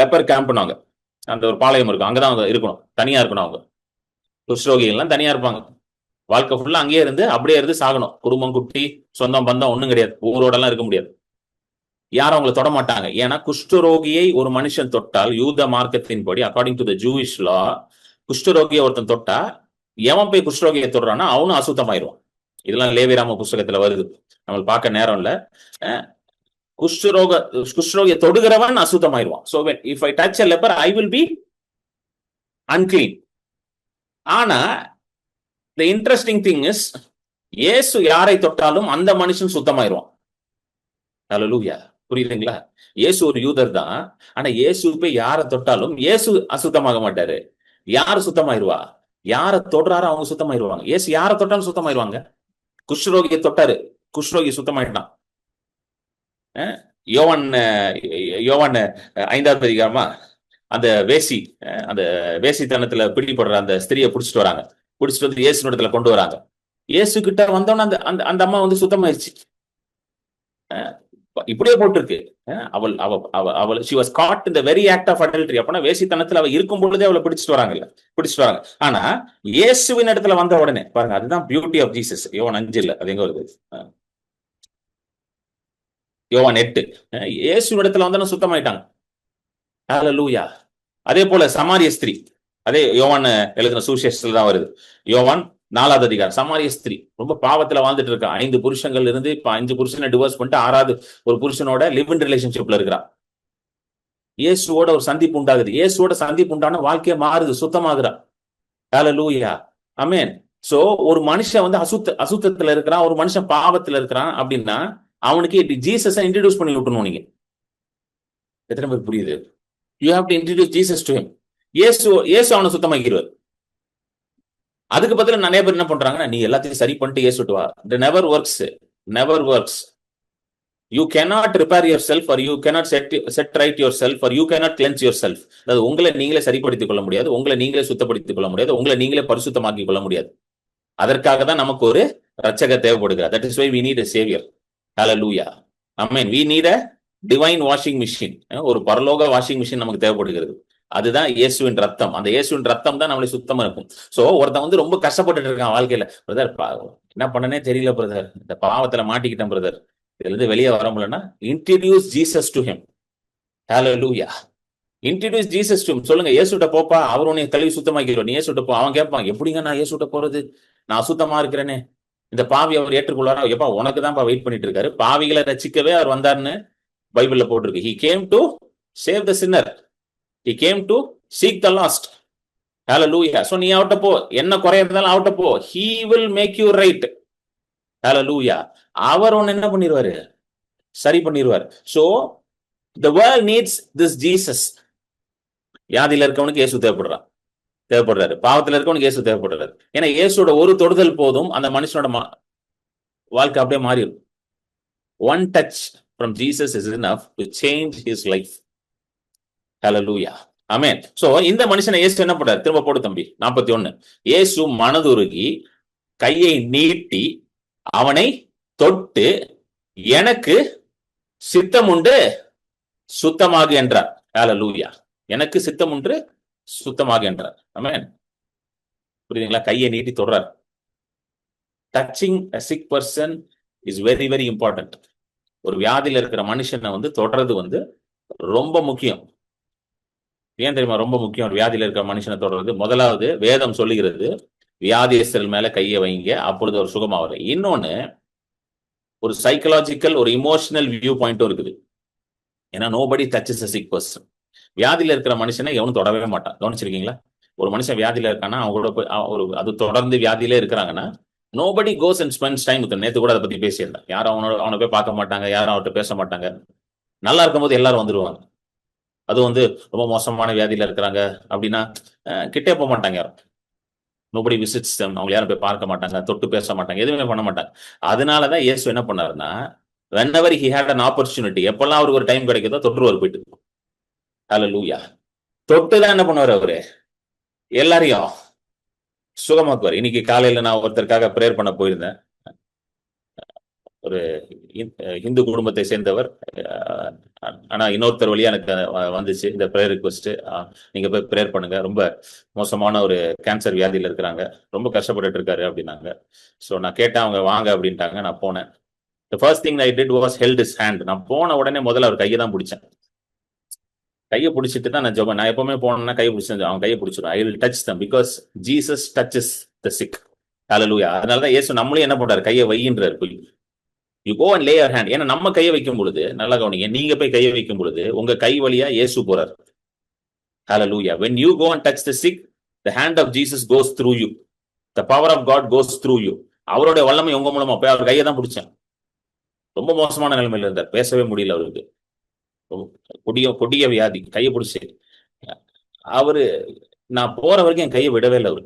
லெப்பர் கேம்ப்னாங்க. அந்த ஒரு பாளையம் இருக்கும், அங்கதான் அவங்க இருக்கணும், தனியா இருக்கணும். அவங்க குஷ்டரோகிகள்லாம் தனியா இருப்பாங்க. வாழ்க்கை ஃபுல்லா அங்கேயே இருந்து அப்படியே இருந்து சாகணும். குடும்பம், குட்டி, சொந்தம், பந்தம் ஒண்ணும் கிடையாது. ஊரோட எல்லாம் இருக்க முடியாது. யாரும் அவங்களை தொட மாட்டாங்க. ஏன்னா குஷ்டரோகியை ஒரு மனுஷன் தொட்டால், யூத மார்க்கத்தின் படி, அக்கார்டிங் டு த ஜூயிஷ் லா, குஷ்டரோகியை ஒருத்தன் தொட்டா, எவன் போய் குஷ்டரோகியை தொடுறான்னா அவனும் அசுத்தமாயிருவான். இதெல்லாம் லேவியராம புஸ்தகத்துல வருது, நம்மளுக்கு பார்க்க நேரம் இல்ல. குஷ்டரோகியை தொடுகிறவன் அசுத்தமாயிருவான். So if I touch a leper, I will be unclean. ஆனா the interesting thing is, இயேசு யாரை தொட்டாலும் அந்த மனுஷன் சுத்தமாயிருவான். ஹல்லேலூயா. புரியுதுங்களா? இயேசு ஒரு யூதர் தான். ஆனா இயேசு போய் யாரை தொட்டாலும் இயேசு அசுத்தமாக மாட்டாரு. யாரு சுத்தமாயிருவா? யாரை தொடுறாரோ அவங்க சுத்தமாயிருவாங்க. இயேசு யாரை தொட்டாலும் சுத்தமாயிருவாங்க. குஷ்டரோகியை தொட்டாரு, குஷ்டரோகி சுத்தமாயிட்டான். யோவான் 5வது அதிகாரமா, அந்த வேசித்தனத்துல பிடிபடுற அந்த ஸ்திரியை பிடிச்சிட்டு வராங்க. பிடிச்சிட்டு வந்து இயேசு இடத்துல கொண்டு வராங்க. இயேசு கிட்ட வந்தோன்னு அந்த அம்மா வந்து சுத்தமாயிருச்சு. இப்படியே போட்டிருக்கு. அவள் she was caught in the very act of adultery. அப்பனா வேசித்தனத்துல அவ இருக்கும் பொழுதே அவளை பிடிச்சிட்டு வராங்க. ஆனா இயேசுவின் இடத்துல வந்த உடனே பாருங்க, அதுதான் பியூட்டி ஆஃப் ஜீசஸ். யோவான் 5 அது எங்க வருது? யோவான் 8. இயேசுவின் இடத்துல வந்தோன்னு சுத்தமாயிட்டாங்க. ஹல்லேலூயா. அதே போல சமாரிய ஸ்திரீ, அதே யோவான் எழுதின சுவிசேஷத்துல தான் வருது. யோவான் 4வது அதிகாரம். சமாரிய ஸ்திரீ ரொம்ப பாவத்துல வாழ்ந்துட்டு இருக்கா. 5 புருஷங்கள் இருந்து இப்ப 5 புருஷனை டிவோர்ஸ் பண்ணிட்டு 6வது ஒரு புருஷனோட லிவ் இன் ரிலேஷன்ஷிப்ல இருக்கிறா. இயேசுவோட ஒரு சந்திப்பு உண்டாகுது. இயேசுவோட சந்திப்பு உண்டான வாழ்க்கைய மாறுது, சுத்தமாகுறா. ஹல்லேலூயா. ஆமென். சோ ஒரு மனுஷன் வந்து அசுத்தத்துல இருக்கிறான், ஒரு மனுஷன் பாவத்துல இருக்கிறான் அப்படின்னா அவனுக்கு ஜீசஸை இன்ட்ரோடியூஸ் பண்ணி விட்டணும். நீங்க எத்தனை பேர் புரியுது? You have to introduce Jesus to him. இயேசு அவனை சுத்தமாக்கிடுவார். அதுக்கு பதிலா நிறைய பேர் என்ன பண்றாங்கன்னா, நீ எல்லாத்தையும் சரி பண்ணிட்டு இயேசுட்டு வா. It never works. You cannot repair yourself, or you cannot set right yourself, or you cannot cleanse yourself. அதாவது உங்களை நீங்களே சரிப்படுத்திக் கொள்ள முடியாது, உங்களை நீங்களே சுத்தப்படுத்திக் கொள்ள முடியாது, உங்களை நீங்களே பரிசுத்தமாக்கிக் கொள்ள முடியாது. அதற்காக தான் நமக்கு ஒரு ரட்சகர் தேவைப்படுகிறார். That is why we need a savior. Hallelujah. Amen. We need a divine washing machine. ஒரு பரலோக வாஷிங் மிஷின் நமக்கு தேவைப்படுகிறது. அதுதான் இயேசுவின் ரத்தம். அந்த இயேசுவின் ரத்தம் தான் நம்மளை சுத்தமா இருக்கும். சோ ஒருத்தன் வந்து ரொம்ப கஷ்டப்பட்டு இருக்கான் வாழ்க்கையில, பிரதர் என்ன பண்ணனே தெரியல பிரதர், இந்த பாவத்துல மாட்டிக்கிட்டேன் பிரதர், இதுல இருந்து வெளியே வர முடியலன்னா introduce Jesus to him. Hallelujah. Introduce Jesus to him. சொல்லுங்க, இயேசுட்ட போப்பா, அவர் உன்னை கழுவி சுத்தமாக்கிடுவார். நீ இயேசுட்ட போ. அவன் கேட்பான், எப்படிங்க நான் இயேசுட்ட போறது, நான் அசுத்தமா இருக்கிறேனே, இந்த பாவி அவர் ஏற்றுக்கொள்வாரா? எப்பா உனக்கு தான்ப்பா வெயிட் பண்ணிட்டு இருக்காரு. பாவிகளை ரட்சிக்கவே அவர் வந்தாருன்னு பைபிள்ல போட்டிருக்கு. He came to save the sinner. He came to seek the lost. Hallelujah. So நீ அவட்ட போ, என்ன குறை இருந்தாலும் அவட்ட போ. He will make you right. Hallelujah. அவர் ஒன்னு என்ன பண்ணிடுவாரு, சரி பண்ணிடுவார். So the world needs this Jesus. வியாதியில இருக்கவனுக்கு இயேசு தேவைப்படுறாரு. பாவத்துல இருக்கவனுக்கு இயேசு தேவைப்படுறாரு. ஏன்னா இயேசுவோட ஒரு தொடுதல் போதும், அந்த மனுஷனோட வாழ்க்கை அப்படியே மாறிடும். One touch from Jesus is enough to change his life. Hallelujah. Amen. So இந்த மனுஷனை இயேசு என்ன பண்றாரு? திரும்ப போடு தம்பி 41. இயேசு மனதுருகி கையை நீட்டி அவனை தொட்டு எனக்கு சித்தம் உண்டு சுத்தமாக என்றார். ஹல்லேலூயா. எனக்கு சித்தம் உண்டு சுத்தமாக என்றார். ஆமென். புரியுதுங்களா? கையை நீட்டி தொடுறார். Touching a sick person is very very important. ஒரு வியாதியில இருக்கிற மனுஷனை தொடர்றது ரொம்ப முக்கியம். ஏன் தெரியுமா ரொம்ப முக்கியம்? ஒரு வியாதியில இருக்கிற மனுஷனை தொடர்றது. முதலாவது வேதம் சொல்லுகிறது, வியாதியஸ்தர்கள் மேல கையை வைங்க, அப்பொழுது ஒரு சுகமாவார். இன்னொன்னு, ஒரு சைக்கலாஜிக்கல், ஒரு இமோஷனல் வியூ பாயிண்ட்டும் இருக்குது. ஏன்னா nobody touches a sick person. வியாதியில இருக்கிற மனுஷனை எவனும் தொடவே மாட்டான். கவனிச்சிருக்கீங்களா? ஒரு மனுஷன் வியாதியில இருக்கான்னா அவங்க கூட போய் ஒரு அது தொடர்ந்து வியாதியிலே இருக்கிறாங்கன்னா nobody goes and spends time with. நேத்து கூட அதை பத்தி பேசியிருந்தேன். யாரும் அவனை போய் பார்க்க மாட்டாங்க, யாரும் அவர்கிட்ட பேச மாட்டாங்க. நல்லா இருக்கும்போது எல்லாரும் வந்துருவாங்க. அது ரொம்ப மோசமான வியாதியில இருக்கிறாங்க அப்படின்னா கிட்டே போக மாட்டாங்க யாரும். Nobody visits them. அவங்க யாரும் போய் பார்க்க மாட்டாங்க, தொட்டு பேச மாட்டாங்க, எதுவுமே பண்ண மாட்டாங்க. அதனாலதான் இயேசு என்ன பண்ணாருன்னா, whenever he had an opportunity, எப்பெல்லாம் அவருக்கு ஒரு டைம் கிடைக்குதோ தொற்றுவார் போயிட்டு. ஹல்லேலூயா. தொட்டுதான் என்ன பண்ணுவார்? அவரு எல்லாரையும் சுகமாக்குவார். இன்னைக்கு காலையில நான் ஒருத்தருக்காக பிரேயர் பண்ண போயிருந்தேன். ஒரு இந்து குடும்பத்தை சேர்ந்தவர். ஆனா இன்னொருத்தர் வழியா எனக்கு வந்துச்சு இந்த பிரேயர் ரிக்வெஸ்ட். நீங்க போய் பிரேயர் பண்ணுங்க, ரொம்ப மோசமான ஒரு கேன்சர் வியாதியில இருக்கிறாங்க, ரொம்ப கஷ்டப்பட்டு இருக்காரு அப்படின்னாங்க. ஸோ நான் கேட்டேன், அவங்க வாங்க அப்படின்ட்டாங்க. நான் போனேன். The first thing I did was held his hand. நான் போன உடனே முதல்ல அவர் கையை தான் பிடிச்சேன். கையை பிடிச்சிட்டு தான் நான் ஜெபம். நான் எப்பவுமே போனேன்னா கையை பிடிச்சேன், அவன் கையை பிடிச்சிடும். I will touch them because Jesus touches the sick. ஹல்லேலூயா. அதனாலதான் இயேசு நம்மளே என்ன பண்றாரு? கையை வையின்றார். போய் you go and lay your hand. ஏன்னா நம்ம கையை வைக்கும் பொழுது, நல்லா கவனிங்க, நீங்க போய் கையை வைக்கும் பொழுது உங்க கை வழியா இயேசு போறார். ஹல்லேலூயா. when you go and touch the sick, the hand of Jesus goes through you. The power of God goes through you. அவருடைய வல்லமை உங்க மூலமா போய் அவர் கையை தான் பிடிச்சேன். ரொம்ப மோசமான நிலைமையில இருந்தார், பேசவே முடியல அவருக்கு, கொடிய வியாதி. கையை பிடிச்சி அவரு, நான் போற வரைக்கும் என் கையை விடவே இல்லை அவரு.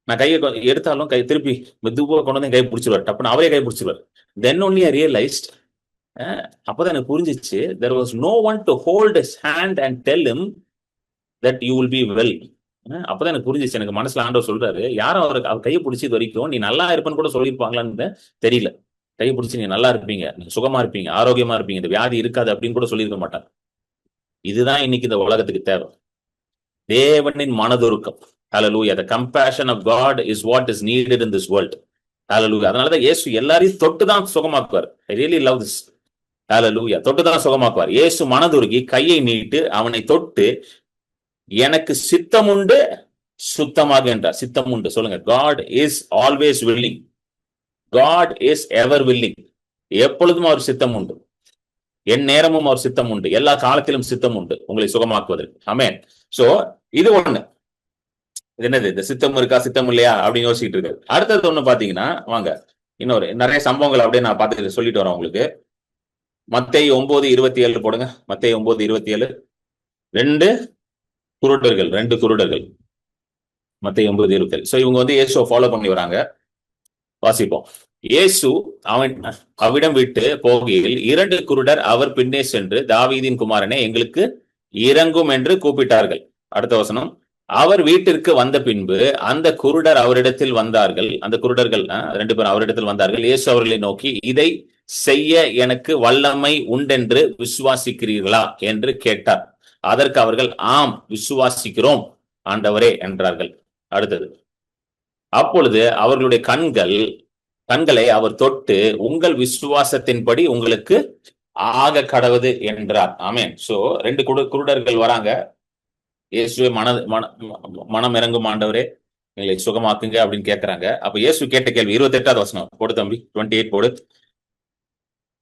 நான் கையை எடுத்தாலும் கை திருப்பி மெதுவாக கொண்டு வந்து கையை பிடிச்சிருவார். டப்புன்னு அவரே கை பிடிச்சிருவார். தென் ஒன்லி ஐ ரியலைஸ்ட், அப்பதான் எனக்கு புரிஞ்சிச்சு, there was no one to hold his hand and tell him that you will be well. அப்பதான் எனக்கு புரிஞ்சிச்சு. எனக்கு மனசுல ஆண்டவர் சொல்றாரு, யாரும் அவர் கையை பிடிச்சி இது வரைக்கும் நீ நல்லா இருப்பேன்னு கூட சொல்லியிருப்பாங்களான்னு தெரியல. கையை பிடிச்சி நீ நல்லா இருப்பீங்க, நீங்க சுகமா இருப்பீங்க, ஆரோக்கியமா இருப்பீங்க, இந்த வியாதி இருக்காது அப்படின்னு கூட சொல்லியிருக்க மாட்டாங்க. இதுதான் இன்னைக்கு இந்த உலகத்துக்கு தேவை, தேவனின் மனதுருக்கம். Hallelujah. The compassion of God is what is needed in this world. Hallelujah. அதனாலதான் இயேசு எல்லாரையும் தொட்டுதான் சுகமாக்குவார். I really love this. Hallelujah. தொட்டுதான் சுகமாக்குவார். இயேசு மனதுருகி கையை நீட்டு அவனை தொட்டு எனக்கு சித்தம் உண்டு சுத்தமாக என்றார். சித்தம் உண்டு சொல்லுங்க. God is always willing. God is ever willing. எப்பொழுதும் அவர் சித்தம் உண்டு. என் நேரமும் அவர் சித்தம் உண்டு. எல்லா காலத்திலும் சித்தம் உண்டு உங்களை சுகமாக்குவதற்கு. ஆமென். சோ இது ஒண்ணு. என்னது இந்த சித்தம் இருக்கா சித்தம் இல்லையா அப்படின்னு யோசிச்சுட்டு இருக்காரு. அடுத்தது ஒண்ணு பாத்தீங்கன்னா, வாங்க இன்னொரு நிறைய சம்பவங்கள் அப்படியே நான் பார்த்துட்டு சொல்லிட்டு வரேன் உங்களுக்கு. மத்தேயு 9:27 போடுங்க. மத்தேயு 9:27. ரெண்டு குருடர்கள். மத்தேயு 9:27. சோ இவங்க இயேசுவை ஃபாலோ பண்ணி வராங்க. வாசிப்போம். இயேசு அவிடம் விட்டு போகையில் 2 குருடர் அவர் பின்னே சென்று, தாவீதின் குமாரனே எங்களுக்கு இறங்கும் என்று கூப்பிட்டார்கள். அடுத்த வசனம். அவர் வீட்டிற்கு வந்த பின்பு அந்த குருடர் அவரிடத்தில் வந்தார்கள். அந்த குருடர்கள் 2 பேரும் அவரிடத்தில் வந்தார்கள். இயேசு அவர்களை நோக்கி, இதை செய்ய எனக்கு வல்லமை உண்டென்று விசுவாசிக்கிறீர்களா என்று கேட்டார். அதற்கு அவர்கள், ஆம் விசுவாசிக்கிறோம் ஆண்டவரே என்றார்கள். அடுத்தது. அப்பொழுது அவர்களுடைய கண்களை அவர் தொட்டு, உங்கள் விசுவாசத்தின்படி உங்களுக்கு ஆக கடவுது என்றார். ஆமென். சோ 2 குருடர்கள் வராங்க. இயேசுவே மனம் இறங்கும் ஆண்டவரே எங்களை சுகமாக்குங்க அப்படின்னு கேட்கிறாங்க. அப்ப இயேசு கேட்ட கேள்வி 28வது வசனம் போடு தம்பி. 28 போடு.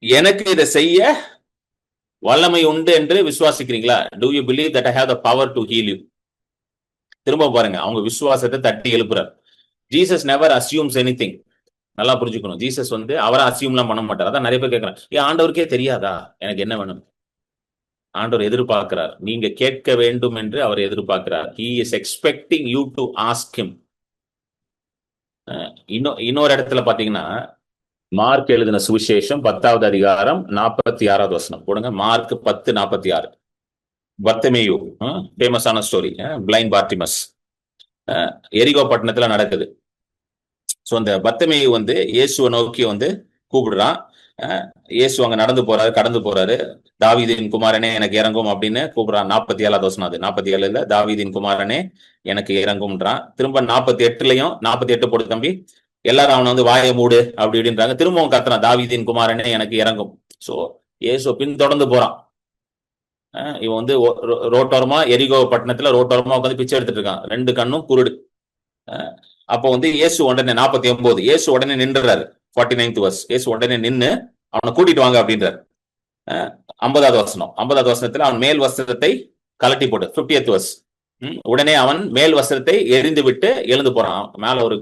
எனக்கு இதை செய்ய வல்லமை உண்டு என்று விசுவாசிக்கிறீங்களா? Do you believe that I have the power to heal you? திரும்ப பாருங்க, அவங்க விசுவாசத்தை தட்டி எழுப்புறார். Jesus never assumes anything. நல்லா புரிஞ்சுக்கணும். ஜீசஸ் அவரை அசியூம்லாம் பண்ண மாட்டார். அதான் நிறைய பேர் கேட்கிறாங்க, ஏன் ஆண்டவருக்கே தெரியாதா எனக்கு என்ன வேணும்? ஆண்டவர் எதிர்பார்க்கிறார், நீங்க கேட்க வேண்டும் என்று அவர் எதிர்பார்க்கிறார். He is expecting you to ask him. இன்னொரு இடத்துல பாத்தீங்கன்னா, மார்க் எழுதின சுவிசேஷம் 10வது அதிகாரம் 46வது வசனம் போடுங்க. மார்க் 10:46. பர்த்திமேயு, ஃபேமஸான ஸ்டோரி, பிளைண்ட் பார்ட்டிமஸ், எரிகோ பட்டணத்துல நடக்குது. ஸோ அந்த பர்த்திமேயு வந்து இயேசுவை நோக்கி வந்து கூப்பிடுறான். இயேசு அங்க நடந்து போறாரு, கடந்து போறாரு. தாவீதின் குமாரனே எனக்கு இறங்கும் அப்படின்னு கூப்பிடுறான். 47வது வசனம் அது. 47ல தாவீதின் குமாரனே எனக்கு இறங்கும்ன்றான். திரும்ப 48லயும் 48 போடு தம்பி, எல்லாரும் அவனை வந்து வாயை மூடு அப்படி இப்படின்றாங்க. திரும்பவும் கத்துறான், தாவீதின் குமாரனே எனக்கு இறங்கும். ஸோ இயேசு பின்தொடர்ந்து போறான். இவன் வந்து ரோட்டோரமா, எரிகோ பட்டணத்துல ரோட்டோரமா உட்காந்து பிச்சை எடுத்துட்டு இருக்கான். 2 கண்ணும் குருடு. அப்போ வந்து இயேசு உடனே 49 இயேசு உடனே நின்றுறாரு. 49th verse, இயேசு உடனே நின்று அவனை கூட்டிட்டு வாங்க அப்படின்றாரு. 50வது வசனம், 50வது வசனத்துல அவன் மேல் வஸ்திரத்தை கலட்டி போட்டு, 50th verse, உடனே அவன் மேல் வஸ்திரத்தை எரிந்து விட்டு எழுந்து போறான். மேல ஒரு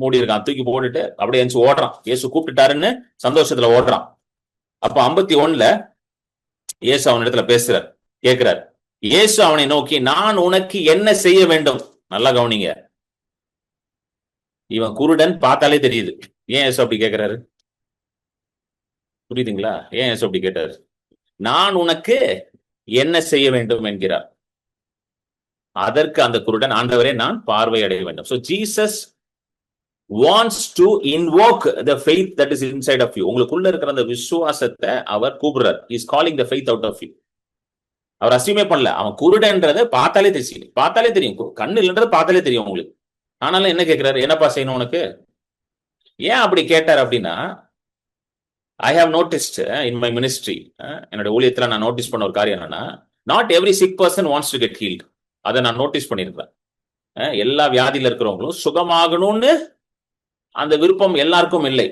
மூடி இருக்கான், தூக்கி போட்டுட்டு அப்படியே எழுந்து ஓடுறான். இயேசு கூப்பிட்டுட்டாருன்னு சந்தோஷத்துல ஓடுறான். அப்ப 51ல இயேசு அவன் இடத்துல பேசுறார், கேட்கிறார். இயேசு அவனை நோக்கி, நான் உனக்கு என்ன செய்ய வேண்டும்? நல்லா கவனிங்க, இவன் குருடன், பார்த்தாலே தெரியுது. ஏன் இயேசு அப்படி கேட்கிறாரு? புரியுதுங்களா? ஏன் இயேசு அப்படி கேட்டாரு? நான் உனக்கு என்ன செய்ய வேண்டும் என்கிறார். அதற்கு அந்த குருடன், ஆண்டவரே நான் பார்வை அடைய வேண்டும். So Jesus wants to invoke the faith that is inside of you. உங்களுக்குள்ள இருக்கிற அந்த விசுவாசத்தை அவர் கூப்பிடுறார். He is calling the faith out of you. அவர் அசியமே பண்ணல. அவன் குருடன்றதை பார்த்தாலே தெரியும், பார்த்தாலே தெரியும். கண்ணு இல்லைன்றது பார்த்தாலே தெரியும் உங்களுக்கு. ஆனாலும் என்ன கேட்கிறாரு? என்னப்பா செய்யணும் உனக்கு? ஏன் அப்படி கேட்டார் அப்படின்னா, I have noticed in my ministry, என்னோட ஊழியத்துல நான் நோட்டீஸ் பண்ண ஒரு காரியம் என்னன்னா, not every sick person wants to get healed. அதை நான் நோட்டீஸ் பண்ணியிருக்கேன். எல்லா வியாதியில இருக்கிறவங்களும் சுகமாகணும்னு அந்த விருப்பம் எல்லாருக்கும் இல்லை.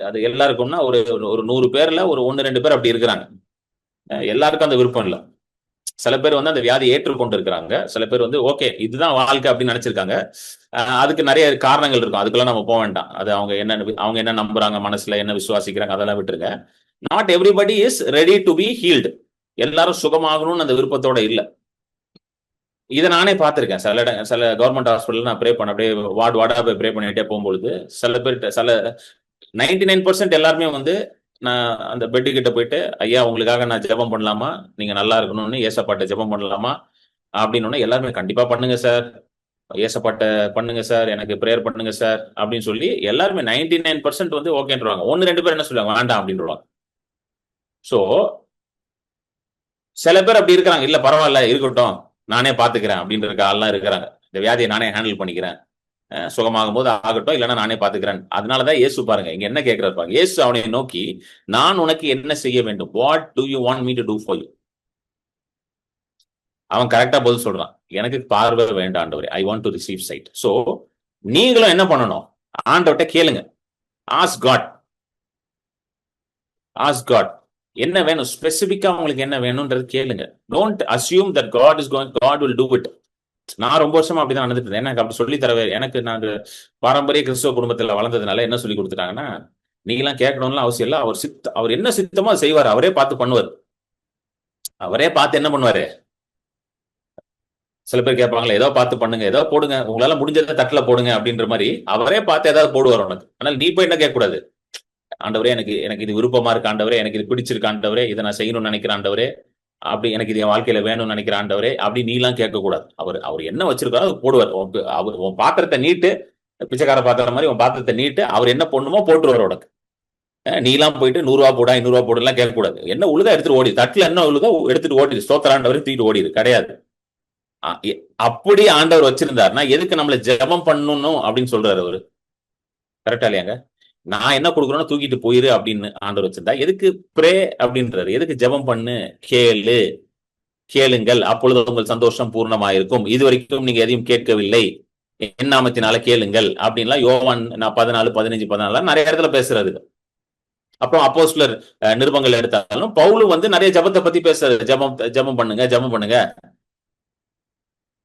அது எல்லாருக்கும்னா ஒரு 100 பேர்ல ஒரு 1-2 பேர் அப்படி இருக்கிறாங்க. எல்லாருக்கும் அந்த விருப்பம் இல்லை. சில பேர் வந்து அந்த வியாதி ஏற்றுக்கொண்டு இருக்கிறாங்க. சில பேர் வந்து ஓகே இதுதான் வாழ்க்கை அப்படின்னு நினைச்சிருக்காங்க. அதுக்கு நிறைய காரணங்கள் இருக்கும், அதுக்கெல்லாம் நம்ம போக வேண்டாம். அது அவங்க என்ன நம்புறாங்க, மனசுல என்ன விசுவாசிக்கிறாங்க, அதெல்லாம் விட்டுருங்க. Not everybody is ready to be healed. எல்லாரும் சுகமாகணும்னு அந்த விருப்பத்தோட இல்லை. இதை நானே பார்த்திருக்கேன். சில கவர்மெண்ட் ஹாஸ்பிட்டல் நான் ப்ரே பண்ண, அப்படியே வார்டா போய் ப்ரே பண்ணிட்டே போகும்பொழுது சில 99% எல்லாருமே வந்து, நான் அந்த பெட்டு கிட்ட போயிட்டு, ஐயா உங்களுக்காக நான் ஜெபம் பண்ணலாமா, நீங்க நல்லா இருக்கணும்னு ஏசப்பாட்ட ஜெபம் பண்ணலாமா அப்படின்னு எல்லாருமே கண்டிப்பா பண்ணுங்க சார், ஏசப்பாட்ட பண்ணுங்க சார், எனக்கு ப்ரேயர் பண்ணுங்க சார் அப்படின்னு சொல்லி எல்லாருமே 99% வந்து ஓகேன்றாங்க. 1-2 பேர் என்ன சொல்லுவாங்க, வேண்டாம் அப்படின்னு. சோ சில பேர் அப்படி இருக்கிறாங்க, இல்ல பரவாயில்ல இருக்கட்டும் நானே பாத்துக்கிறேன் அப்படின்ற ஆள்லாம் இருக்கிறாங்க. இந்த வியாதியை நானே ஹேண்டில் பண்ணிக்கிறேன், சுகமாகும் போது ஆகட்டும், இல்லைன்னா நானே பாத்துக்கிறேன். அதனாலதான் இயேசு பாருங்க இங்க என்ன கேட்கிறாரு பாருங்க. இயேசு அவனை நோக்கி, நான் உனக்கு என்ன செய்ய வேண்டும்? What do you want me to do for you? அவன் கரெக்டா பதில் சொல்றான், எனக்கு பார்வை வேண்டாம் ஆண்டவரே, I want to receive sight. So நீங்களும் என்ன பண்ணணும்? ஆண்டவர்கிட்ட கேளுங்க. ஆஸ்க் காட், ஆஸ்க் காட் என்ன வேணும், ஸ்பெசிபிக்கா உங்களுக்கு என்ன வேணும்ன்றது கேளுங்க. Don't assume that God is going, God will do it. நான் ரொம்ப வருஷமா அப்படிதான் நடந்துட்டு இருந்தேன். எனக்கு அப்படி சொல்லி தரவே, எனக்கு நாங்க பாரம்பரிய கிறிஸ்தவ குடும்பத்துல வளர்ந்ததுனால என்ன சொல்லி கொடுத்துட்டாங்கன்னா, நீங்களாம் கேட்கணும்னு அவசியம் இல்லை, அவர் என்ன சித்தமோ செய்வார், அவரே பார்த்து பண்ணுவார். அவரே பார்த்து என்ன பண்ணுவாரு? சில பேர் கேட்பாங்களே, ஏதோ பார்த்து பண்ணுங்க, ஏதோ போடுங்க, உங்களால முடிஞ்சதை தட்டுல போடுங்க அப்படின்ற மாதிரி அவரே பார்த்து ஏதாவது போடுவார் உனக்கு. ஆனால் நீ போய் என்ன கேட்கக்கூடாது, ஆண்டவரே எனக்கு இது விருப்பமா இருக்கு ஆண்டவரே, எனக்கு இது பிடிச்சிருக்கு ஆண்டவரே, இதை நான் செய்யணும்னு நினைக்கிறேன் ஆண்டவரே, அப்படி எனக்கு இது என் வாழ்க்கையில வேணும்னு நினைக்கிற ஆண்டவரே அப்படி நீலாம் கேட்கக்கூடாது. அவர் என்ன வச்சிருக்காரோ அது போடுவார். அவர் உன் பாத்திரத்தை நீட்டு, பிச்சைக்கார பாத்திரம் மாதிரி உன் பாத்திரத்தை நீட்டு, அவர் என்ன பண்ணுமோ போட்டுருவார் உனக்கு. நீலாம் போயிட்டு 100 ரூபா போடா 200 ரூபா போடலாம் கேட்கக்கூடாது. என்ன உழுதா எடுத்துட்டு ஓடி, தட்டுல என்ன உழுதோ எடுத்துட்டு ஓடிடு, ஸ்தோத்திராண்டவரை தூக்கிட்டு ஓடிடு கிடையாது. அப்படி ஆண்டவர் வச்சிருந்தாருன்னா எதுக்கு நம்மள ஜெபம் பண்ணணும் அப்படின்னு சொல்றாரு அவரு. கரெக்டா இல்லையாங்க? நான் என்ன கொடுக்குறோன்னு தூக்கிட்டு போயிரு அப்படின்னு ஆண்டவர் வச்சிருந்தா எதுக்கு ப்ரே அப்படின்றாரு? எதுக்கு ஜெபம் பண்ணு? கேளுங்கள் அப்பொழுது உங்கள் சந்தோஷம் பூர்ணமாயிருக்கும், இது வரைக்கும் நீங்க எதையும் கேட்கவில்லை என் நாமத்தினால கேளுங்கள் அப்படின்லாம் யோவான் 14, 15, 14 நிறைய இடத்துல பேசுறது. அப்புறம் அப்போஸ்தலர் நிருபங்கள் எடுத்தாலும் பவுலும் வந்து நிறைய ஜெபத்தை பத்தி பேசுறாரு. ஜெபம் பண்ணுங்க, ஜெபம் பண்ணுங்க.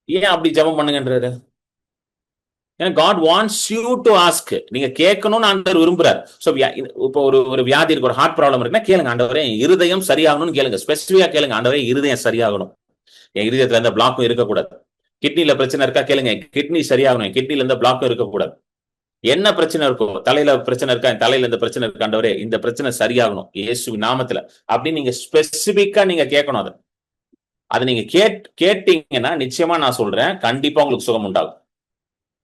ஏன் அப்படி ஜெபம் பண்ணுங்கன்றாரு? God wants you to ask. நீங்க கேட்கணும்னு ஆண்டவர் விரும்புறாரு. சோ இப்போ ஒரு வியாதி இருக்கு, ஒரு ஹார்ட் ப்ராப்ளம் இருக்குன்னா கேளுங்க, ஆண்டவரே இருதயம் சரியாகணும்னு கேளுங்க. ஸ்பெசிஃபிக்கா கேளுங்க, ஆண்டவரே இருதயம் சரியாகணும், என் இருதயத்துல எந்த பிளாக்கும் இருக்கக்கூடாது. கிட்னில பிரச்சனை இருக்கா கேளுங்க, கிட்னி சரியாகணும், கிட்னில எந்த பிளாக்கும் இருக்கக்கூடாது. என்ன பிரச்சனை இருக்கும், தலையில பிரச்சனை இருக்கா, தலையில இந்த பிரச்சனை இருக்கு ஆண்டவரே, இந்த பிரச்சனை சரியாகணும் இயேசு நாமத்துல அப்படின்னு நீங்க ஸ்பெசிஃபிக்கா நீங்க கேட்கணும். அதை அதை நீங்க கேட்டீங்கன்னா நிச்சயமா நான் சொல்றேன், கண்டிப்பா உங்களுக்கு சுகம் உண்டாகும்.